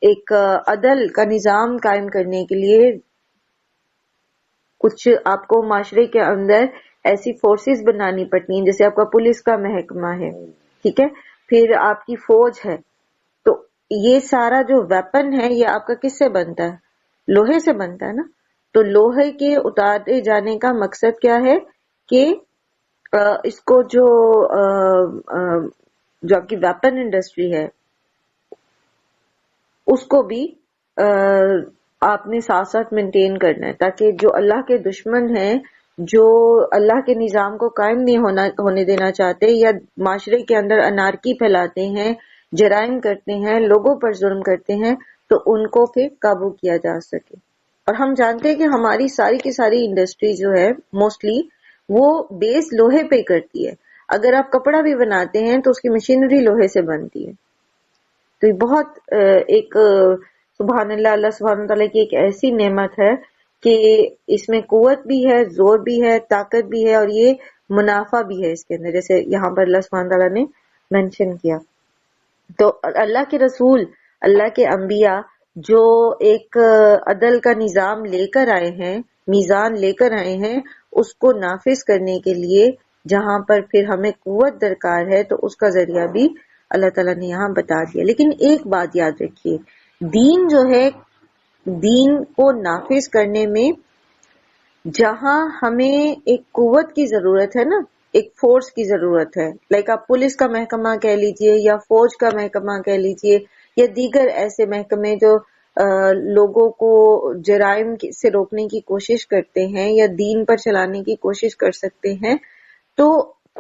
ایک عدل کا نظام قائم کرنے کے لیے کچھ آپ کو معاشرے کے اندر ایسی فورسز بنانی پڑتی ہیں، جیسے آپ کا پولیس کا محکمہ ہے، ٹھیک ہے، پھر آپ کی فوج ہے. تو یہ سارا جو ویپن ہے یہ آپ کا کس سے بنتا ہے؟ لوہے سے بنتا ہے نا. تو لوہے کے اتارے جانے کا مقصد کیا ہے؟ کہ اس کو جو جو آپ کی ویپن انڈسٹری ہے اس کو بھی آپ نے ساتھ ساتھ مینٹین کرنا ہے، تاکہ جو اللہ کے دشمن ہیں، جو اللہ کے نظام کو قائم نہیں ہونے دینا چاہتے یا معاشرے کے اندر انارکی پھیلاتے ہیں، جرائم کرتے ہیں، لوگوں پر ظلم کرتے ہیں، تو ان کو پھر قابو کیا جا سکے۔ اور ہم جانتے ہیں کہ ہماری ساری کی ساری انڈسٹری جو ہے موسٹلی وہ بیس لوہے پہ کرتی ہے۔ اگر آپ کپڑا بھی بناتے ہیں تو اس کی مشینری لوہے سے بنتی ہے۔ تو یہ بہت ایک سبحان اللہ، اللہ سبحانہ تعالیٰ کی ایک ایسی نعمت ہے کہ اس میں قوت بھی ہے، زور بھی ہے، طاقت بھی ہے، اور یہ منافع بھی ہے اس کے اندر، جیسے یہاں پر اللہ سبحانہ تعالیٰ نے مینشن کیا۔ تو اللہ کے رسول، اللہ کے انبیاء جو ایک عدل کا نظام لے کر آئے ہیں، میزان لے کر آئے ہیں، اس کو نافذ کرنے کے لیے جہاں پر پھر ہمیں قوت درکار ہے تو اس کا ذریعہ بھی اللہ تعالیٰ نے یہاں بتا دیا۔ لیکن ایک بات یاد رکھیے، دین جو ہے، دین کو نافذ کرنے میں جہاں ہمیں ایک قوت کی ضرورت ہے نا، ایک فورس کی ضرورت ہے، لائک آپ پولیس کا محکمہ کہہ لیجئے یا فوج کا محکمہ کہہ لیجئے یا دیگر ایسے محکمے جو لوگوں کو جرائم سے روکنے کی کوشش کرتے ہیں یا دین پر چلانے کی کوشش کر سکتے ہیں، تو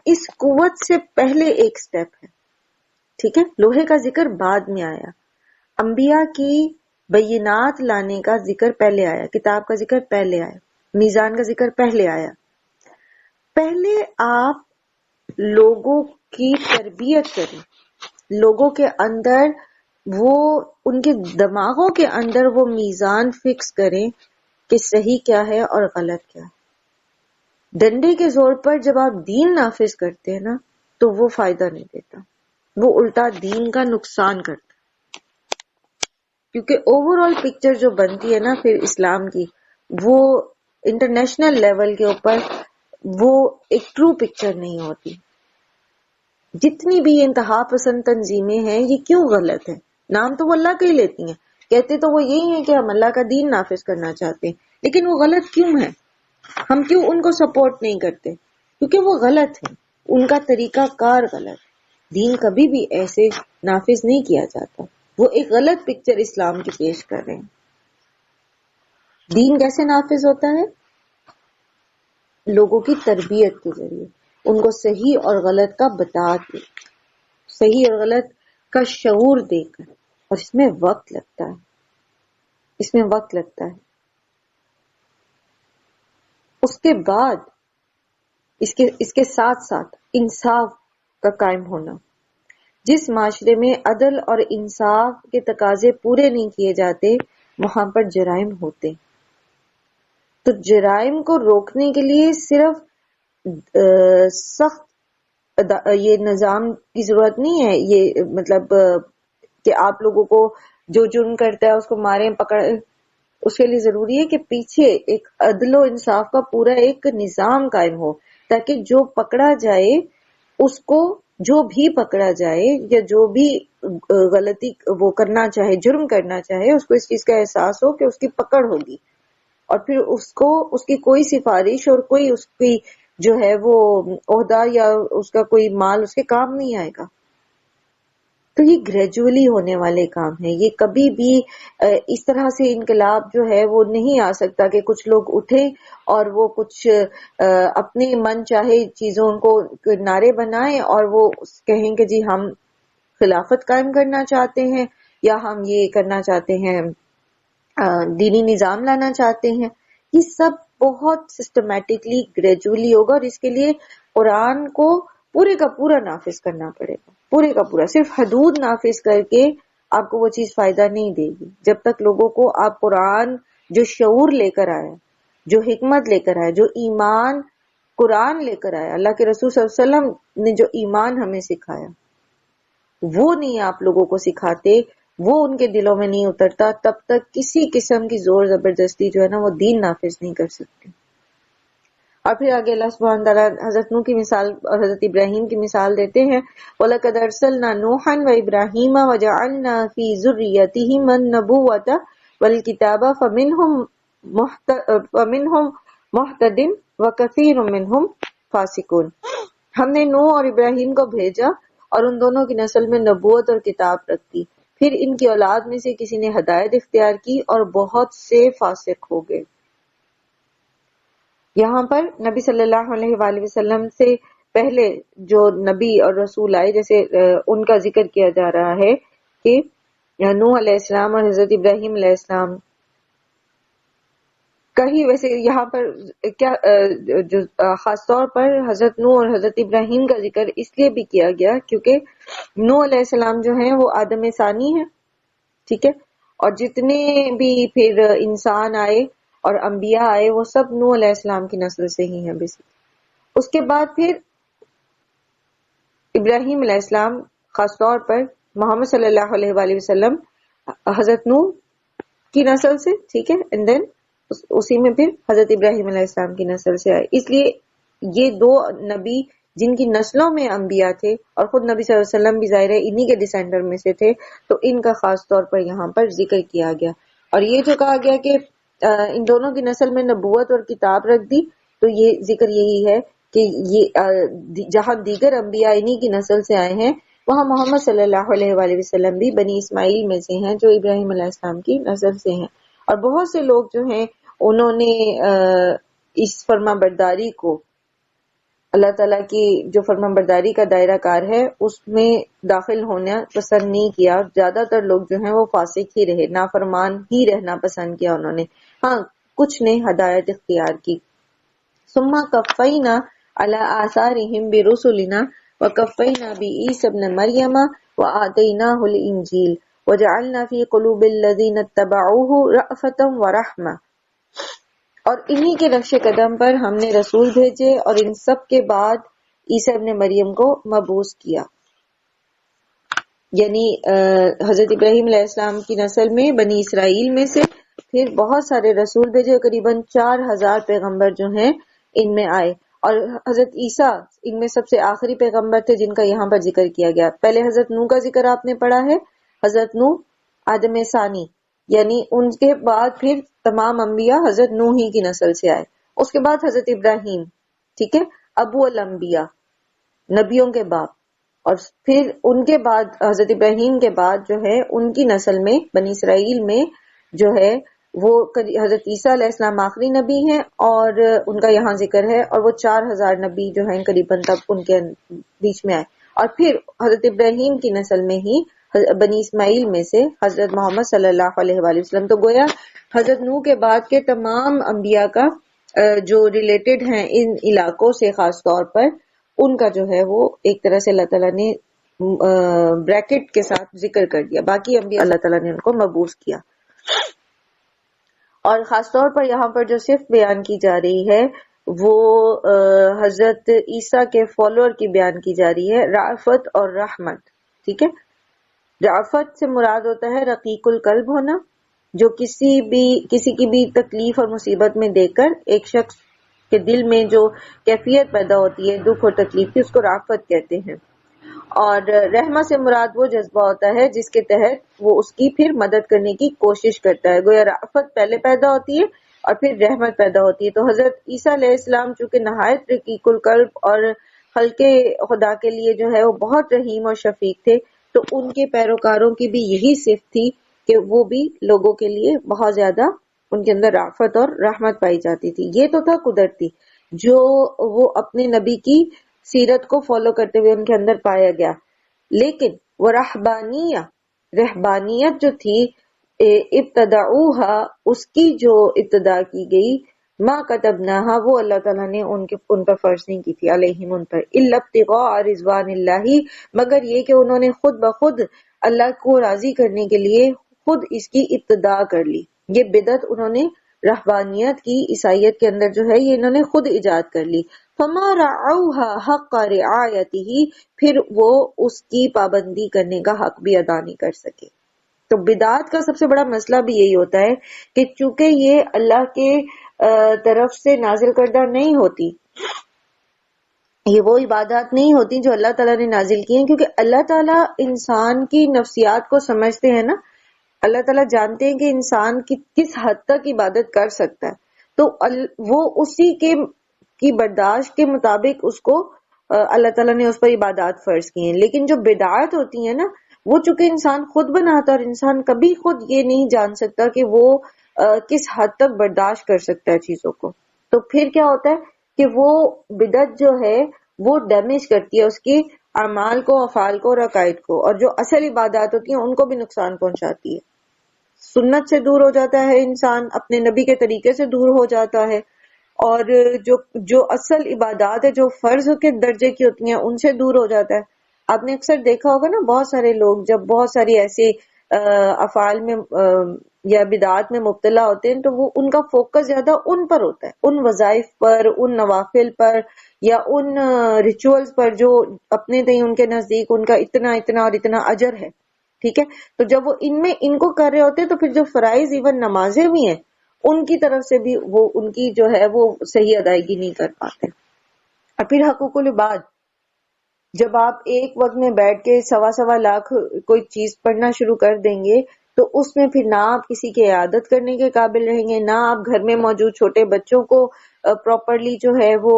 اس قوت سے پہلے ایک سٹیپ ہے، ٹھیک ہے؟ لوہے کا ذکر بعد میں آیا، انبیاء کی بینات لانے کا ذکر پہلے آیا، کتاب کا ذکر پہلے آیا، میزان کا ذکر پہلے آیا۔ پہلے آپ لوگوں کی تربیت کریں، لوگوں کے اندر وہ، ان کے دماغوں کے اندر وہ میزان فکس کریں کہ صحیح کیا ہے اور غلط کیا ہے۔ ڈنڈے کے زور پر جب آپ دین نافذ کرتے ہیں نا تو وہ فائدہ نہیں دیتا، وہ الٹا دین کا نقصان کرتا ہے، کیونکہ اوور آل پکچر جو بنتی ہے نا پھر اسلام کی، وہ انٹرنیشنل لیول کے اوپر وہ ایک ٹرو پکچر نہیں ہوتی۔ جتنی بھی انتہا پسند تنظیمیں ہیں یہ کیوں غلط ہیں؟ نام تو وہ اللہ کا ہی لیتی ہیں، کہتے تو وہ یہی ہیں کہ ہم اللہ کا دین نافذ کرنا چاہتے ہیں، لیکن وہ غلط کیوں ہیں؟ ہم کیوں ان کو سپورٹ نہیں کرتے؟ کیونکہ وہ غلط ہیں، ان کا طریقہ کار غلط ہے۔ دین کبھی بھی ایسے نافذ نہیں کیا جاتا، وہ ایک غلط پکچر اسلام کی پیش کر رہے ہیں۔ دین کیسے نافذ ہوتا ہے؟ لوگوں کی تربیت کے ذریعے، ان کو صحیح اور غلط کا بتا کے، صحیح اور غلط کا شعور دے کر، اور اس میں وقت لگتا ہے، اس میں وقت لگتا ہے۔ اس کے بعد اس کے ساتھ ساتھ انصاف کا قائم ہونا۔ جس معاشرے میں عدل اور انصاف کے تقاضے پورے نہیں کیے جاتے وہاں پر جرائم ہوتے، تو جرائم کو روکنے کے لیے صرف سخت یہ نظام کی ضرورت نہیں ہے، یہ مطلب کہ آپ لوگوں کو جو جرم کرتا ہے اس کو ماریں پکڑیں، اس کے لیے ضروری ہے کہ پیچھے ایک عدل و انصاف کا پورا ایک نظام قائم ہو، تاکہ جو پکڑا جائے اس کو، جو بھی پکڑا جائے یا جو بھی غلطی وہ کرنا چاہے، جرم کرنا چاہے، اس کو اس چیز کا احساس ہو کہ اس کی پکڑ ہوگی، اور پھر اس کو اس کی کوئی سفارش اور کوئی اس کی جو ہے وہ عہدہ یا اس کا کوئی مال اس کے کام نہیں آئے گا۔ تو یہ گریجولی ہونے والے کام ہیں، یہ کبھی بھی اس طرح سے انقلاب جو ہے وہ نہیں آ سکتا کہ کچھ لوگ اٹھیں اور وہ کچھ اپنے من چاہے چیزوں کو نعرے بنائیں اور وہ کہیں کہ جی ہم خلافت قائم کرنا چاہتے ہیں یا ہم یہ کرنا چاہتے ہیں، دینی نظام لانا چاہتے ہیں۔ یہ سب بہت سسٹمیٹکلی گریجولی ہوگا، اور اس کے لیے قرآن کو پورے کا پورا نافذ کرنا پڑے گا، پورے کا پورا۔ صرف حدود نافذ کر کے آپ کو وہ چیز فائدہ نہیں دے گی، جب تک لوگوں کو آپ قرآن جو شعور لے کر آیا، جو حکمت لے کر آیا، جو ایمان قرآن لے کر آیا، اللہ کے رسول صلی اللہ علیہ وسلم نے جو ایمان ہمیں سکھایا، وہ نہیں آپ لوگوں کو سکھاتے، وہ ان کے دلوں میں نہیں اترتا، تب تک کسی قسم کی زور زبردستی جو ہے نا وہ دین نافذ نہیں کر سکتے۔ اور پھر آگے اللہ سبحانہ تعالیٰ حضرت نوح کی مثال اور حضرت ابراہیم کی مثال دیتے ہیں، وَلَقَدْ أَرْسَلْنَا نُوحًا وَإِبْرَاهِيمَ وَجَعَلْنَا فِي ذُرِّيَّتِهِمَا النُّبُوَّةَ وَالْكِتَابَ فَمِنْهُمْ مُهْتَدٍ وَكَثِيرٌ مِّنْهُمْ فَاسِقُونَ۔ ہم نے نوح اور ابراہیم کو بھیجا اور ان دونوں کی نسل میں نبوت اور کتاب رکھ دی. پھر ان کی اولاد میں سے کسی نے ہدایت اختیار کی اور بہت سے فاسق ہو گئے. یہاں پر نبی صلی اللہ علیہ وآلہ وسلم سے پہلے جو نبی اور رسول آئے جیسے ان کا ذکر کیا جا رہا ہے کہ نوح علیہ السلام اور حضرت ابراہیم علیہ السلام. کہیں ویسے یہاں پر کیا جو خاص طور پر حضرت نوح اور حضرت ابراہیم کا ذکر اس لیے بھی کیا گیا کیونکہ نوح علیہ السلام جو ہیں وہ آدم ثانی ہیں, ٹھیک ہے, اور جتنے بھی پھر انسان آئے اور انبیاء آئے وہ سب نوح علیہ السلام کی نسل سے ہی ہیں بیسک. اس کے بعد پھر ابراہیم علیہ السلام, خاص طور پر محمد صلی اللہ علیہ وآلہ وسلم حضرت نوح کی نسل سے, ٹھیک ہے, اینڈ دین اسی میں پھر حضرت ابراہیم علیہ السلام کی نسل سے آئے. اس لیے یہ دو نبی جن کی نسلوں میں انبیاء تھے اور خود نبی صلی اللہ علیہ وسلم بھی ظاہر ہے انہی کے ڈسینڈر میں سے تھے, تو ان کا خاص طور پر یہاں پر ذکر کیا گیا. اور یہ جو کہا گیا کہ ان دونوں کی نسل میں نبوت اور کتاب رکھ دی, تو یہ ذکر یہی ہے کہ یہ جہاں دیگر انبیاء انہی کی نسل سے آئے ہیں وہاں محمد صلی اللہ علیہ وآلہ وسلم بھی بنی اسماعیل میں سے ہیں جو ابراہیم علیہ السلام کی نسل سے ہیں. اور بہت سے لوگ جو ہیں انہوں نے اس فرما برداری کو, اللہ تعالیٰ کی جو فرما برداری کا دائرہ کار ہے اس میں داخل ہونا پسند نہیں کیا. زیادہ تر لوگ جو ہیں وہ فاسق ہی رہے, نافرمان ہی رہنا پسند کیا انہوں نے. ہاں, کچھ نے ہدایت اختیار کی. ثم کفینا علی آثارہم برسلنا وکفینا بعیسی ابن مریم وآتیناہ الانجیل وجعلنا فی قلوب الذین اتبعوہ رأفۃ ورحمۃ. اور انہی کے نقش قدم پر ہم نے رسول بھیجے اور ان سب کے بعد عیسی ابن مریم کو مبعوث کیا. یعنی حضرت ابراہیم علیہ السلام کی نسل میں بنی اسرائیل میں سے پھر بہت سارے رسول بھیجے, قریباً 4000 پیغمبر جو ہیں ان میں آئے. اور حضرت عیسیٰ ان میں سب سے آخری پیغمبر تھے جن کا یہاں پر ذکر کیا گیا. پہلے حضرت نوح کا ذکر آپ نے پڑھا ہے, حضرت نوح آدم ثانی, یعنی ان کے بعد پھر تمام انبیاء حضرت نوح ہی کی نسل سے آئے. اس کے بعد حضرت ابراہیم, ٹھیک ہے, ابو الانبیاء, نبیوں کے باپ. اور پھر ان کے بعد حضرت ابراہیم کے بعد جو ہے ان کی نسل میں بنی اسرائیل میں جو ہے وہ حضرت عیسیٰ علیہ السلام آخری نبی ہیں اور ان کا یہاں ذکر ہے, اور وہ 4000 نبی جو ہیں قریباً تب ان کے بیچ میں آئے. اور پھر حضرت ابراہیم کی نسل میں ہی بنی اسماعیل میں سے حضرت محمد صلی اللہ علیہ وآلہ وسلم. تو گویا حضرت نوح کے بعد کے تمام انبیاء کا جو ریلیٹڈ ہیں ان علاقوں سے خاص طور پر, ان کا جو ہے وہ ایک طرح سے اللہ تعالیٰ نے بریکٹ کے ساتھ ذکر کر دیا. باقی انبیاء اللہ تعالیٰ نے ان کو مبعوث کیا. اور خاص طور پر یہاں پر جو صرف بیان کی جا رہی ہے وہ حضرت عیسیٰ کے فالوور کی بیان کی جا رہی ہے, رأفت اور رحمت. ٹھیک ہے, رأفت سے مراد ہوتا ہے رقیق القلب ہونا, جو کسی کی بھی تکلیف اور مصیبت میں دیکھ کر ایک شخص کے دل میں جو کیفیت پیدا ہوتی ہے دکھ اور تکلیف کی, اس کو رأفت کہتے ہیں. اور رحمت سے مراد وہ جذبہ ہوتا ہے جس کے تحت وہ اس کی پھر مدد کرنے کی کوشش کرتا ہے. گویا رأفت پہلے پیدا ہوتی ہے اور پھر رحمت پیدا ہوتی ہے. تو حضرت عیسیٰ علیہ السلام چونکہ نہایت رقیق القلب اور خلق خدا کے لیے جو ہے وہ بہت رحیم اور شفیق تھے, تو ان کے پیروکاروں کی بھی یہی صفت تھی کہ وہ بھی لوگوں کے لیے بہت زیادہ ان کے اندر رأفت اور رحمت پائی جاتی تھی. یہ تو تھا قدرتی جو وہ اپنے نبی کی سیرت کو فالو کرتے ہوئے ان کے اندر پایا گیا. لیکن وہ رہبانیت جو تھی ابتدعوہا, اس کی جو ابتدا کی گئی, ما کتبناہا, وہ اللہ تعالیٰ نے ان پر فرض نہیں کی تھی, علیہم ان پر, الا ابتغاء رضوان اللہ, مگر یہ کہ انہوں نے خود بخود اللہ کو راضی کرنے کے لیے خود اس کی ابتدا کر لی. یہ بدعت انہوں نے رہبانیت کی عیسائیت کے اندر جو ہے یہ انہوں نے خود ایجاد کر لی. فما رعوها حق رعایتہ, پھر وہ اس کی پابندی کرنے کا حق بھی ادا نہیں کر سکے. تو بدعت کا سب سے بڑا مسئلہ بھی یہی ہوتا ہے کہ چونکہ یہ اللہ کے طرف سے نازل کردہ نہیں ہوتی, یہ وہ عبادات نہیں ہوتی جو اللہ تعالیٰ نے نازل کی ہیں, کیونکہ اللہ تعالیٰ انسان کی نفسیات کو سمجھتے ہیں نا. اللہ تعالیٰ جانتے ہیں کہ انسان کس حد تک عبادت کر سکتا ہے, تو وہ اسی کی برداشت کے مطابق اس کو اللہ تعالیٰ نے اس پر عبادات فرض کی ہیں. لیکن جو بدعات ہوتی ہیں نا، وہ چونکہ انسان خود بناتا ہے اور انسان کبھی خود یہ نہیں جان سکتا کہ وہ کس حد تک برداشت کر سکتا ہے چیزوں کو. تو پھر کیا ہوتا ہے کہ وہ بدعت جو ہے وہ ڈیمیج کرتی ہے اس کی اعمال کو، افعال کو اور عقائد کو، اور جو اصل عبادات ہوتی ہیں ان کو بھی نقصان پہنچاتی ہے. سنت سے دور ہو جاتا ہے انسان، اپنے نبی کے طریقے سے دور ہو جاتا ہے، اور جو اصل عبادات ہے جو فرض کے درجے کی ہوتی ہیں ان سے دور ہو جاتا ہے. آپ نے اکثر دیکھا ہوگا نا، بہت سارے لوگ جب بہت ساری ایسے افعال میں یا بدعات میں مبتلا ہوتے ہیں تو وہ ان کا فوکس زیادہ ان پر ہوتا ہے، ان وظائف پر، ان نوافل پر، یا ان ریچولز پر جو اپنے تئیں ان کے نزدیک ان کا اتنا اتنا اور اتنا اجر ہے. ٹھیک ہے، تو جب وہ ان کو کر رہے ہوتے ہیں تو پھر جو فرائض ایون نمازیں بھی ہیں ان کی طرف سے بھی وہ ان کی جو ہے وہ صحیح ادائیگی نہیں کر پاتے. اور پھر حقوق العباد، جب آپ ایک وقت میں بیٹھ کے 1.25 لاکھ کوئی چیز پڑھنا شروع کر دیں گے تو اس میں پھر نہ آپ کسی کی عیادت کرنے کے قابل رہیں گے، نہ آپ گھر میں موجود چھوٹے بچوں کو پراپرلی جو ہے وہ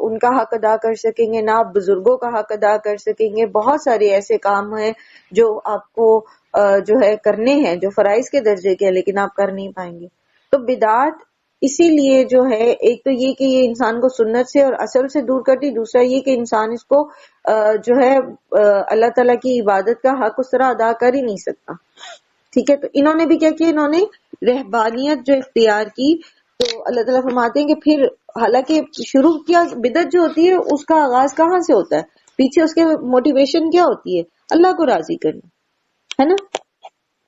ان کا حق ادا کر سکیں گے، نہ آپ بزرگوں کا حق ادا کر سکیں گے. بہت سارے ایسے کام ہیں جو آپ کو جو ہے کرنے ہیں، جو فرائض کے درجے کے ہیں، لیکن آپ کر نہیں پائیں گے. تو بدعات اسی لیے جو ہے، ایک تو یہ کہ یہ انسان کو سنت سے اور اصل سے دور کرتی، دوسرا یہ کہ انسان اس کو جو ہے اللہ تعالیٰ کی عبادت کا حق اس طرح ادا کر ہی نہیں سکتا. ٹھیک ہے، تو انہوں نے بھی کیا کیا، انہوں نے رہبانیت جو اختیار کی. تو اللہ تعالیٰ فرماتے ہیں کہ پھر حالانکہ شروع کیا بدعت جو ہوتی ہے اس کا آغاز کہاں سے ہوتا ہے، پیچھے اس کے موٹیویشن کیا ہوتی ہے، اللہ کو راضی کرنا ہے نا،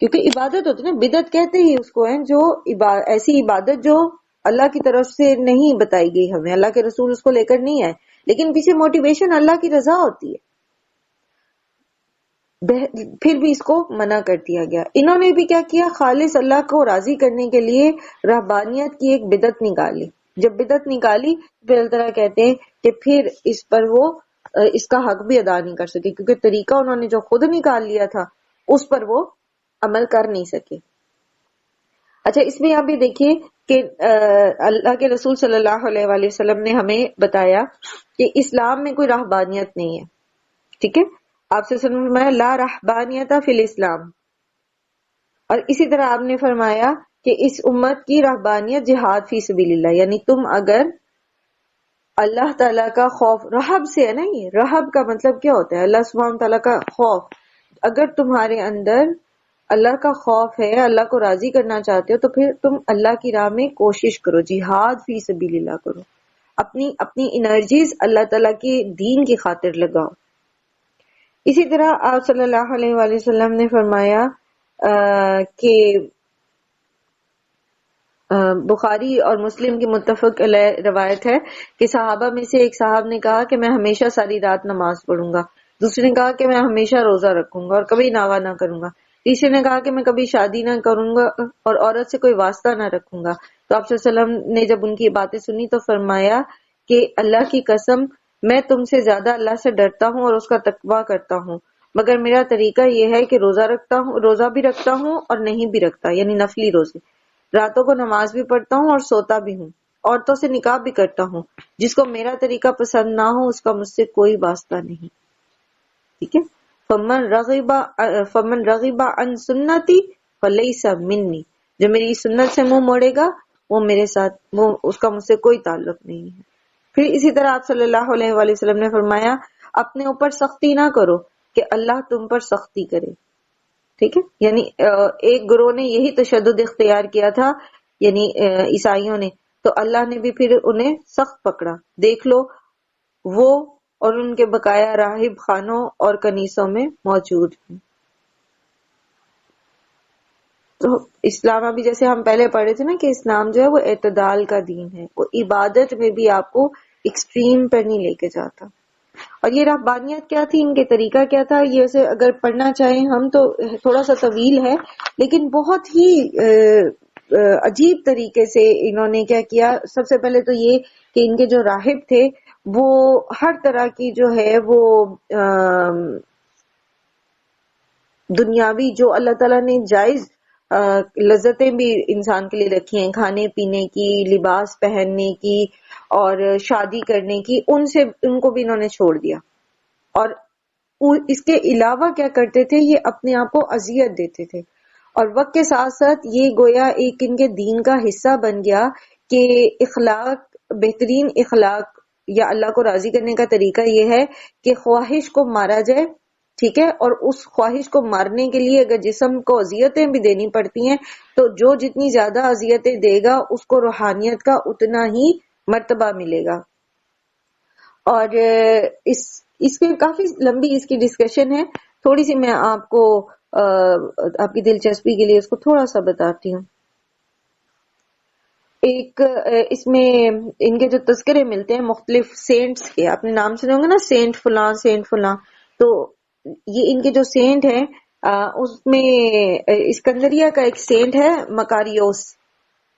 کیونکہ عبادت ہوتی ہے نا. بدعت کہتے ہی اس کو ہے جو ایسی عبادت جو اللہ کی طرف سے نہیں بتائی گئی ہمیں، اللہ کے رسول اس کو لے کر نہیں آئے، لیکن پیچھے موٹیویشن اللہ کی رضا ہوتی ہے. پھر بھی اس کو منع کر دیا گیا. انہوں نے بھی کیا کیا، خالص اللہ کو راضی کرنے کے لیے رہبانیت کی ایک بدعت نکالی. جب بدعت نکالی پھر اللہ تعالیٰ کہتے ہیں کہ پھر اس پر وہ اس کا حق بھی ادا نہیں کر سکے، کیونکہ طریقہ انہوں نے جو خود نکال لیا تھا اس پر وہ عمل کر نہیں سکے. اچھا، اس میں آپ بھی دیکھیے کہ اللہ کے رسول صلی اللہ علیہ وآلہ وسلم نے ہمیں بتایا کہ اسلام میں کوئی رہبانیت نہیں ہے. ٹھیک ہے، آپ سے فرمایا لا رہبانیت فی الاسلام، اور اسی طرح آپ نے فرمایا کہ اس امت کی رہبانیت جہاد فی سبیل اللہ، یعنی تم اگر اللہ تعالیٰ کا خوف، رہب سے ہے نا، یہ رہب کا مطلب کیا ہوتا ہے، اللہ سبحانہ تعالیٰ کا خوف. اگر تمہارے اندر اللہ کا خوف ہے، اللہ کو راضی کرنا چاہتے ہو تو پھر تم اللہ کی راہ میں کوشش کرو، جہاد فی سبیل اللہ کرو، اپنی انرجیز اللہ تعالیٰ کی دین کی خاطر لگاؤ. اسی طرح آپ صلی اللہ علیہ وآلہ وسلم نے فرمایا کہ بخاری اور مسلم کی متفق علیہ روایت ہے کہ صحابہ میں سے ایک صاحب نے کہا کہ میں ہمیشہ ساری رات نماز پڑھوں گا، دوسرے نے کہا کہ میں ہمیشہ روزہ رکھوں گا اور کبھی ناغہ نہ کروں گا، تیسرے نے کہا کہ میں کبھی شادی نہ کروں گا اور عورت سے کوئی واسطہ نہ رکھوں گا. تو آپ صلی اللہ علیہ وسلم نے جب ان کی باتیں سنی تو فرمایا کہ اللہ کی قسم میں تم سے زیادہ اللہ سے ڈرتا ہوں اور اس کا تقویٰ کرتا ہوں، مگر میرا طریقہ یہ ہے کہ روزہ بھی رکھتا ہوں اور نہیں بھی رکھتا، یعنی نفلی روزے، راتوں کو نماز بھی پڑھتا ہوں اور سوتا بھی ہوں، عورتوں سے نکاح بھی کرتا ہوں، جس کو میرا طریقہ پسند نہ ہو اس کا مجھ سے کوئی واسطہ نہیں. ٹھیک ہے، فمن رغب عن سنتی فلیس منی، جو میری سنت سے منہ موڑے گا وہ میرے ساتھ، وہ اس کا مجھ سے کوئی تعلق نہیں ہے. پھر اسی طرح آپ صلی اللہ علیہ وآلہ وسلم نے فرمایا اپنے اوپر سختی نہ کرو کہ اللہ تم پر سختی کرے. ٹھیک ہے، یعنی ایک گروہ نے یہی تشدد اختیار کیا تھا، یعنی عیسائیوں نے، تو اللہ نے بھی پھر انہیں سخت پکڑا. دیکھ لو وہ اور ان کے بقایا راہب خانوں اور کنیسوں میں موجود ہیں. تو اسلام، ابھی جیسے ہم پہلے پڑھے تھے نا کہ اسلام جو ہے وہ اعتدال کا دین ہے، وہ عبادت میں بھی آپ کو ایکسٹریم پر نہیں لے کے جاتا. اور یہ رہبانیت کیا تھی، ان کے طریقہ کیا تھا، یہ اسے اگر پڑھنا چاہیں ہم تو تھوڑا سا طویل ہے، لیکن بہت ہی عجیب طریقے سے انہوں نے کیا کیا. سب سے پہلے تو یہ کہ ان کے جو راہب تھے وہ ہر طرح کی جو ہے وہ دنیاوی جو اللہ تعالیٰ نے جائز لذتیں بھی انسان کے لیے رکھی ہیں، کھانے پینے کی، لباس پہننے کی، اور شادی کرنے کی، ان کو بھی انہوں نے چھوڑ دیا. اور اس کے علاوہ کیا کرتے تھے، یہ اپنے آپ کو اذیت دیتے تھے. اور وقت کے ساتھ ساتھ یہ گویا ایک ان کے دین کا حصہ بن گیا کہ اخلاق، بہترین اخلاق یا اللہ کو راضی کرنے کا طریقہ یہ ہے کہ خواہش کو مارا جائے، ٹھیک ہے. اور اس خواہش کو مارنے کے لیے اگر جسم کو اذیتیں بھی دینی پڑتی ہیں تو جو جتنی زیادہ اذیتیں دے گا اس کو روحانیت کا اتنا ہی مرتبہ ملے گا. اور اس میں کافی لمبی اس کی ڈسکشن ہے، تھوڑی سی میں آپ کو آپ کی دلچسپی کے لیے اس کو تھوڑا سا بتاتی ہوں. ایک اس میں ان کے جو تذکرے ملتے ہیں مختلف سینٹس کے، آپ نے نام سنے ہوں گے نا، سینٹ فلاں سینٹ فلاں. تو یہ ان کے جو سینٹ ہیں اس میں اسکندریہ کا ایک سینٹ ہے مکاریوس.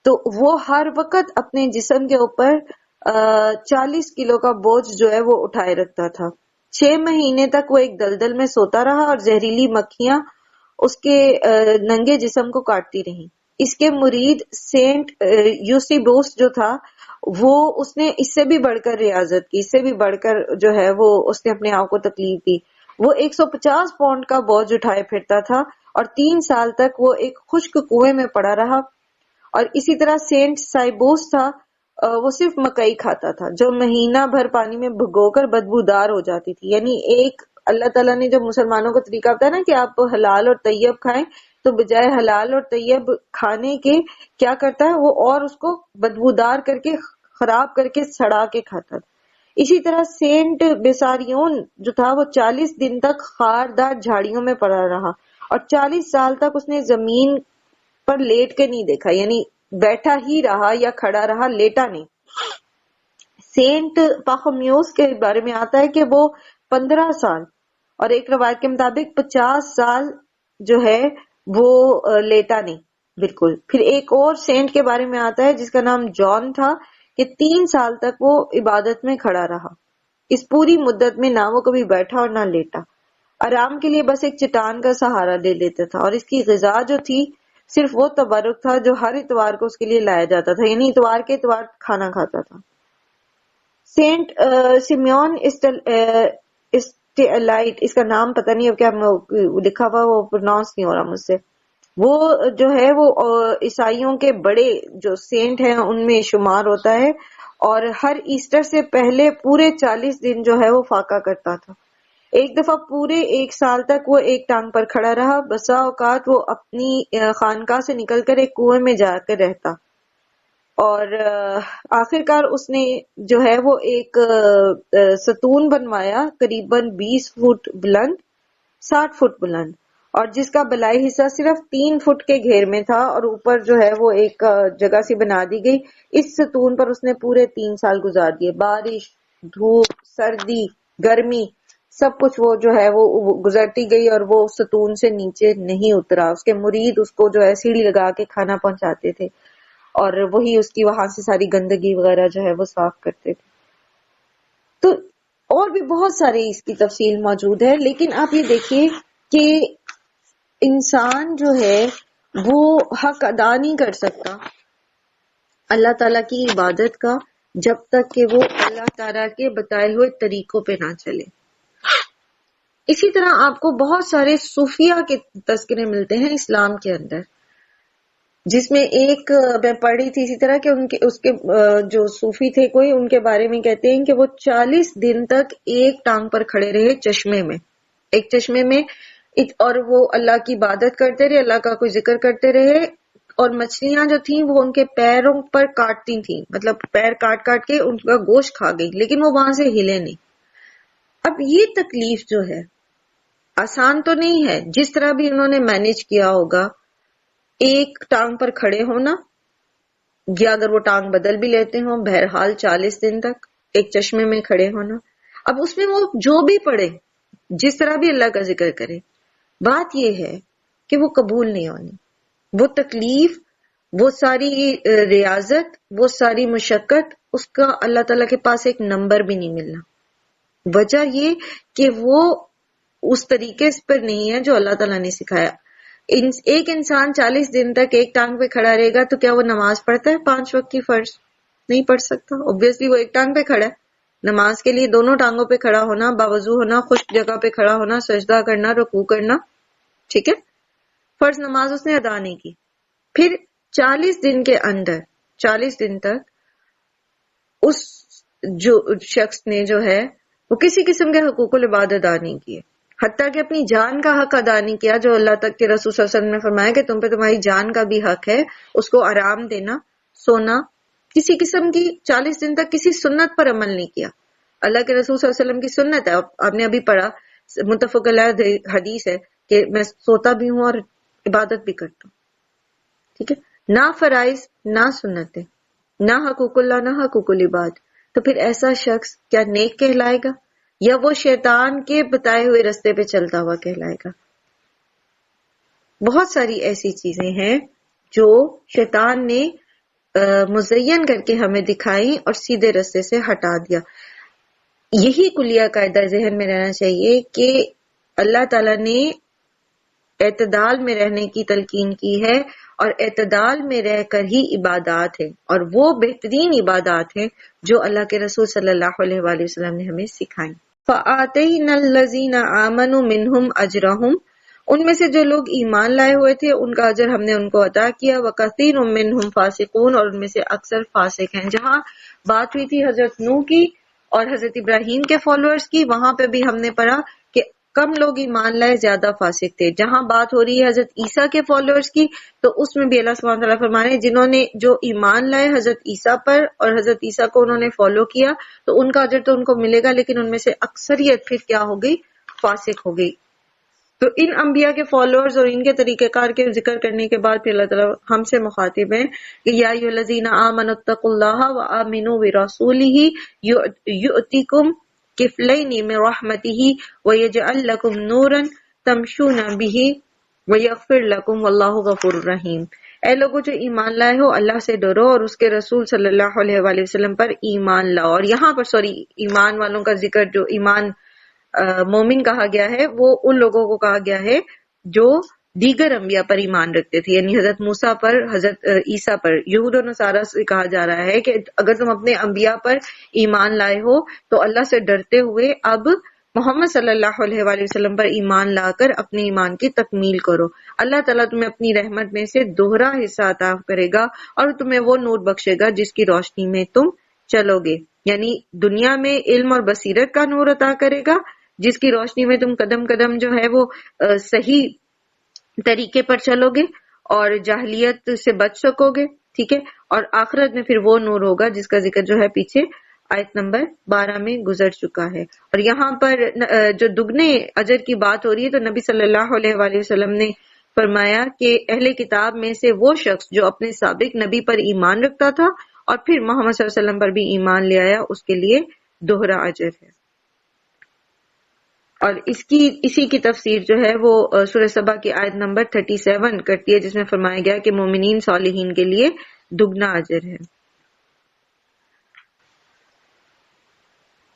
تو وہ ہر وقت اپنے جسم کے اوپر 40 کلو کا بوجھ جو ہے وہ اٹھائے رکھتا تھا. 6 مہینے تک وہ ایک دلدل میں سوتا رہا اور زہریلی مکھیاں اس کے ننگے جسم کو کاٹتی رہیں. اس کے مرید سینٹ یوسیبوس جو تھا وہ اس نے اس سے بھی بڑھ کر ریاضت کی، اس سے بھی بڑھ کر جو ہے وہ اس نے اپنے آپ کو تکلیف دی. وہ 150 پاؤنڈ کا بوجھ اٹھائے پھرتا تھا اور 3 سال تک وہ ایک خشک کنویں میں پڑا رہا. اور اسی طرح سینٹ سائبوس تھا، وہ صرف مکئی کھاتا تھا جو مہینہ بھر پانی میں بھگو کر بدبودار ہو جاتی تھی. یعنی ایک اللہ تعالیٰ نے جو مسلمانوں کو طریقہ بتایا نا کہ آپ حلال اور طیب کھائیں، تو بجائے حلال اور طیب کھانے کے کیا کرتا ہے وہ اور اس کو بدبودار کر کے، خراب کر کے، سڑا کے کھاتا تھا. اسی طرح سینٹ بیساریون جو تھا وہ 40 دن تک خاردار جھاڑیوں میں پڑا رہا اور 40 سال تک اس نے زمین پر لیٹ کے نہیں دیکھا، یعنی بیٹھا ہی رہا یا کھڑا رہا، لیٹا نہیں. سینٹ پاخومیوس کے بارے میں آتا ہے کہ وہ 15 سال اور ایک روایت کے مطابق 50 سال جو ہے وہ لیٹا نہیں بالکل. پھر ایک اور سینٹ کے بارے میں آتا ہے جس کا نام جان تھا کہ 3 سال تک وہ عبادت میں کھڑا رہا. اس پوری مدت میں نہ وہ کبھی بیٹھا اور نہ لیٹا، آرام کے لیے بس ایک چٹان کا سہارا لے لیتا تھا. اور اس کی غذا جو تھی صرف وہ تبرک تھا جو ہر اتوار کو اس کے لیے لایا جاتا تھا، یعنی اتوار کے اتوار کھانا کھاتا تھا. سینٹ سیمیون اسٹیلائٹ، اس کا نام پتہ نہیں اب کیا لکھا ہوا وہ پروناؤنس نہیں ہو رہا مجھ سے، وہ جو ہے وہ عیسائیوں کے بڑے جو سینٹ ہیں ان میں شمار ہوتا ہے اور ہر ایسٹر سے پہلے پورے 40 دن جو ہے وہ فاقہ کرتا تھا. ایک دفعہ پورے 1 سال تک وہ ایک ٹانگ پر کھڑا رہا. بسا اوقات وہ اپنی خانقاہ سے نکل کر ایک کنویں میں جا کر رہتا اور آخر کار اس نے جو ہے وہ ایک ستون بنوایا قریباً 20 فٹ بلند، 60 فٹ بلند، اور جس کا بلائی حصہ صرف 3 فٹ کے گھیر میں تھا اور اوپر جو ہے وہ ایک جگہ سی بنا دی گئی. اس ستون پر اس نے پورے 3 سال گزار دیے. بارش، دھوپ، سردی، گرمی، سب کچھ وہ جو ہے وہ گزرتی گئی اور وہ ستون سے نیچے نہیں اترا. اس کے مرید اس کو جو ہے سیڑھی لگا کے کھانا پہنچاتے تھے اور وہی اس کی وہاں سے ساری گندگی وغیرہ جو ہے وہ صاف کرتے تھے. تو اور بھی بہت ساری اس کی تفصیل موجود ہے، لیکن آپ یہ دیکھیے کہ انسان جو ہے وہ حق ادا نہیں کر سکتا اللہ تعالیٰ کی عبادت کا جب تک کہ وہ اللہ تعالیٰ کے بتائے ہوئے طریقوں پہ نہ چلے. اسی طرح آپ کو بہت سارے صوفیہ کے تذکرے ملتے ہیں اسلام کے اندر، جس میں ایک میں پڑھ رہی تھی اسی طرح کہ اس کے جو صوفی تھے کوئی، ان کے بارے میں کہتے ہیں کہ وہ 40 دن تک ایک ٹانگ پر کھڑے رہے چشمے میں، ایک چشمے میں، اور وہ اللہ کی عبادت کرتے رہے، اللہ کا کوئی ذکر کرتے رہے. اور مچھلیاں جو تھیں وہ ان کے پیروں پر کاٹتی تھیں، مطلب پیر کاٹ کاٹ کے ان کا گوشت کھا گئی، لیکن وہ وہاں سے ہلے نہیں. اب یہ تکلیف جو ہے آسان تو نہیں ہے، جس طرح بھی انہوں نے مینج کیا ہوگا ایک ٹانگ پر کھڑے ہونا، یا اگر وہ ٹانگ بدل بھی لیتے ہوں، بہرحال 40 دن تک ایک چشمے میں کھڑے ہونا. اب اس میں وہ جو بھی پڑھے، جس طرح بھی اللہ کا ذکر کرے، بات یہ ہے کہ وہ قبول نہیں ہونی. وہ تکلیف، وہ ساری ریاضت، وہ ساری مشقت، اس کا اللہ تعالیٰ کے پاس ایک نمبر بھی نہیں ملنا. وجہ یہ کہ وہ اس طریقے پر نہیں ہے جو اللہ تعالیٰ نے سکھایا. ایک انسان 40 دن تک ایک ٹانگ پہ کھڑا رہے گا تو کیا وہ نماز پڑھتا ہے 5 وقت کی فرض؟ نہیں پڑھ سکتا. اوبویسلی وہ ایک ٹانگ پہ کھڑا ہے. نماز کے لیے دونوں ٹانگوں پہ کھڑا ہونا، باوضو ہونا، خشک جگہ پہ کھڑا ہونا، سجدہ کرنا، رکوع کرنا، ٹھیک ہے. فرض نماز اس نے ادا نہیں کی. پھر 40 دن کے اندر 40 دن تک اس جو شخص نے جو ہے وہ کسی قسم کے حقوق العباد ادا نہیں کیے، حتیٰ کہ اپنی جان کا حق ادا نہیں کیا جو اللہ تک کے رسول صلی اللہ علیہ وسلم نے فرمایا کہ تم پہ تمہاری جان کا بھی حق ہے، اس کو آرام دینا، سونا. کسی قسم کی 40 دن تک کسی سنت پر عمل نہیں کیا. اللہ کے رسول صلی اللہ علیہ وسلم کی سنت ہے، آپ نے ابھی پڑھا، متفق علیہ حدیث ہے کہ میں سوتا بھی ہوں اور عبادت بھی کرتا ہوں. ٹھیک ہے. نہ فرائض، نہ سنتیں، نہ حقوق اللہ، نہ حقوق العباد. تو پھر ایسا شخص کیا نیک کہلائے گا یا وہ شیطان کے بتائے ہوئے رستے پہ چلتا ہوا کہلائے گا؟ بہت ساری ایسی چیزیں ہیں جو شیطان نے مزین کر کے ہمیں دکھائی اور سیدھے رستے سے ہٹا دیا. یہی کلیہ قاعدہ ذہن میں رہنا چاہیے کہ اللہ تعالیٰ نے اعتدال میں رہنے کی تلقین کی ہے، اور اعتدال میں رہ کر ہی عبادات ہیں، اور وہ بہترین عبادات ہیں جو اللہ کے رسول صلی اللہ علیہ وآلہ وسلم نے ہمیں سکھائیں. فَآتَيْنَا الَّذِينَ آمَنُوا مِنْهُمْ أَجْرَهُمْ، ان میں سے جو لوگ ایمان لائے ہوئے تھے ان کا اجر ہم نے ان کو عطا کیا. وَكَثِيرٌ مِّنْهُمْ فَاسِقُونَ، اور ان میں سے اکثر فاسق ہیں. جہاں بات ہوئی تھی حضرت نوح کی اور حضرت ابراہیم کے فالوورز کی، وہاں پہ بھی ہم نے پڑھا کہ کم لوگ ایمان لائے، زیادہ فاسق تھے. جہاں بات ہو رہی ہے حضرت عیسیٰ کے فالوورز کی، تو اس میں بھی اللہ سبحانہ تعالیٰ فرما رہے ہیں جنہوں نے جو ایمان لائے حضرت عیسیٰ پر اور حضرت عیسیٰ کو انہوں نے فالو کیا تو ان کا اجر تو ان کو ملے گا، لیکن ان میں سے اکثریت پھر کیا ہو گئی؟ فاسق ہو گئی. تو ان انبیاء کے فالوورز اور ان کے طریقہ کار کے ذکر کرنے کے بعد پھر اللہ تعالیٰ ہم سے مخاطب ہیں کہ یا ایھا الذین آمنوا اتقوا اللہ وآمنوا برسولہ یؤتکم کفلین من رحمتہ ویجعل لکم نورا تمشون بہ ویغفر لکم واللہ غفور رحیم. اے لوگوں جو ایمان لائے ہو، اللہ سے ڈرو اور اس کے رسول صلی اللہ علیہ وآلہ وسلم پر ایمان لاؤ. اور یہاں پر ایمان والوں کا ذکر، جو ایمان مومن کہا گیا ہے، وہ ان لوگوں کو کہا گیا ہے جو دیگر انبیاء پر ایمان رکھتے تھے، یعنی حضرت موسیٰ پر، حضرت عیسیٰ پر. یہود و نصارہ سے کہا جا رہا ہے کہ اگر تم اپنے انبیاء پر ایمان لائے ہو تو اللہ سے ڈرتے ہوئے اب محمد صلی اللہ علیہ وآلہ وسلم پر ایمان لا کر اپنے ایمان کی تکمیل کرو. اللہ تعالیٰ تمہیں اپنی رحمت میں سے دوہرا حصہ عطا کرے گا اور تمہیں وہ نور بخشے گا جس کی روشنی میں تم چلو گے. یعنی دنیا میں علم اور بصیرت کا نور عطا کرے گا جس کی روشنی میں تم قدم قدم جو ہے وہ صحیح طریقے پر چلو گے اور جاہلیت سے بچ سکو گے. ٹھیک ہے. اور آخرت میں پھر وہ نور ہوگا جس کا ذکر جو ہے پیچھے آیت نمبر 12 میں گزر چکا ہے. اور یہاں پر جو دگنے اجر کی بات ہو رہی ہے تو نبی صلی اللہ علیہ وآلہ وسلم نے فرمایا کہ اہل کتاب میں سے وہ شخص جو اپنے سابق نبی پر ایمان رکھتا تھا اور پھر محمد صلی اللہ علیہ وسلم پر بھی ایمان لے آیا، اس کے لیے دوہرا اجر ہے. اور اسی کی تفسیر جو ہے وہ سورہ سبا کی آیت نمبر 37 کرتی ہے، جس میں فرمایا گیا کہ مومنین صالحین کے لیے دگنا اجر ہے.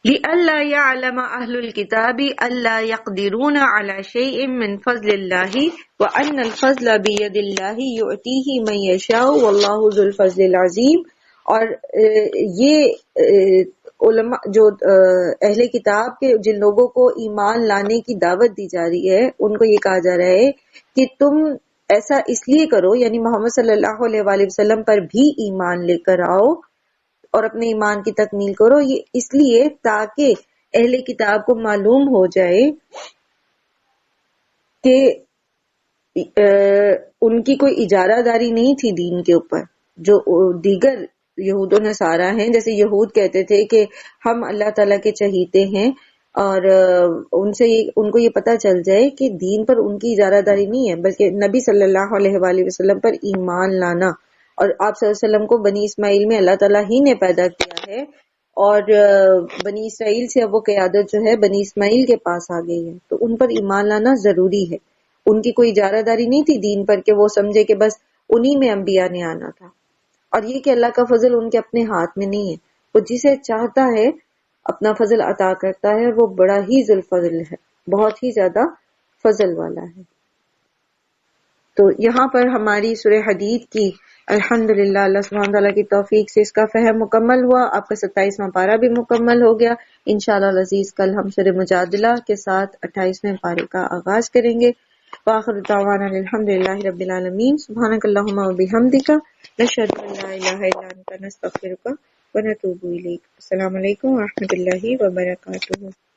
لِأَلَّا يَعْلَمَ أَهْلُ الْكِتَابِ أَلَّا يَقْدِرُونَ عَلَى شَيْءٍ مِّن فَضْلِ اللَّهِ وَأَنَّ الْفَضْلَ بِيَدِ اللَّهِ يُؤْتِيهِ مَن يَشَاءُ وَاللَّهُ ذُو الْفَضْلِ الْعَظِيمِ. اور یہ علماء جو اہل کتاب کے جن لوگوں کو ایمان لانے کی دعوت دی جا رہی ہے ان کو یہ کہا جا رہا ہے کہ تم ایسا اس لیے کرو، یعنی محمد صلی اللہ علیہ وآلہ وسلم پر بھی ایمان لے کر آؤ اور اپنے ایمان کی تکمیل کرو، یہ اس لیے تاکہ اہل کتاب کو معلوم ہو جائے کہ ان کی کوئی اجارہ داری نہیں تھی دین کے اوپر. جو دیگر یہود و نصارہ ہیں، جیسے یہود کہتے تھے کہ ہم اللہ تعالیٰ کے چہیتے ہیں اور ان کو یہ پتہ چل جائے کہ دین پر ان کی اجارہ داری نہیں ہے، بلکہ نبی صلی اللہ علیہ وآلہ وسلم پر ایمان لانا. اور آپ صلی اللہ علیہ وسلم کو بنی اسماعیل میں اللہ تعالیٰ ہی نے پیدا کیا ہے، اور بنی اسرائیل سے اب وہ قیادت جو ہے بنی اسماعیل کے پاس آ گئی ہے، تو ان پر ایمان لانا ضروری ہے. ان کی کوئی اجارہ داری نہیں تھی دین پر کہ وہ سمجھے کہ بس انہی میں انبیاء نے آنا تھا. اور یہ کہ اللہ کا فضل ان کے اپنے ہاتھ میں نہیں ہے، وہ جسے چاہتا ہے اپنا فضل عطا کرتا ہے، اور وہ بڑا ہی ذوالفضل ہے، بہت ہی زیادہ فضل والا ہے. تو یہاں پر ہماری سورہ حدید کی الحمدللہ اللہ سبحانہ تعالیٰ کی توفیق سے اس کا فہم مکمل ہوا. آپ کا 27واں پارہ بھی مکمل ہو گیا. انشاءاللہ العزیز کل ہم سورہ مجادلہ کے ساتھ 28ویں پارے کا آغاز کریں گے. وآخر دعوانا الحمدللہ رب العالمین. سبحانک اللہم و بحمدک نشہد ان لا الہ الا انت نستغفرک ونتوب الیک. السلام علیکم ورحمۃ اللہ وبرکاتہ.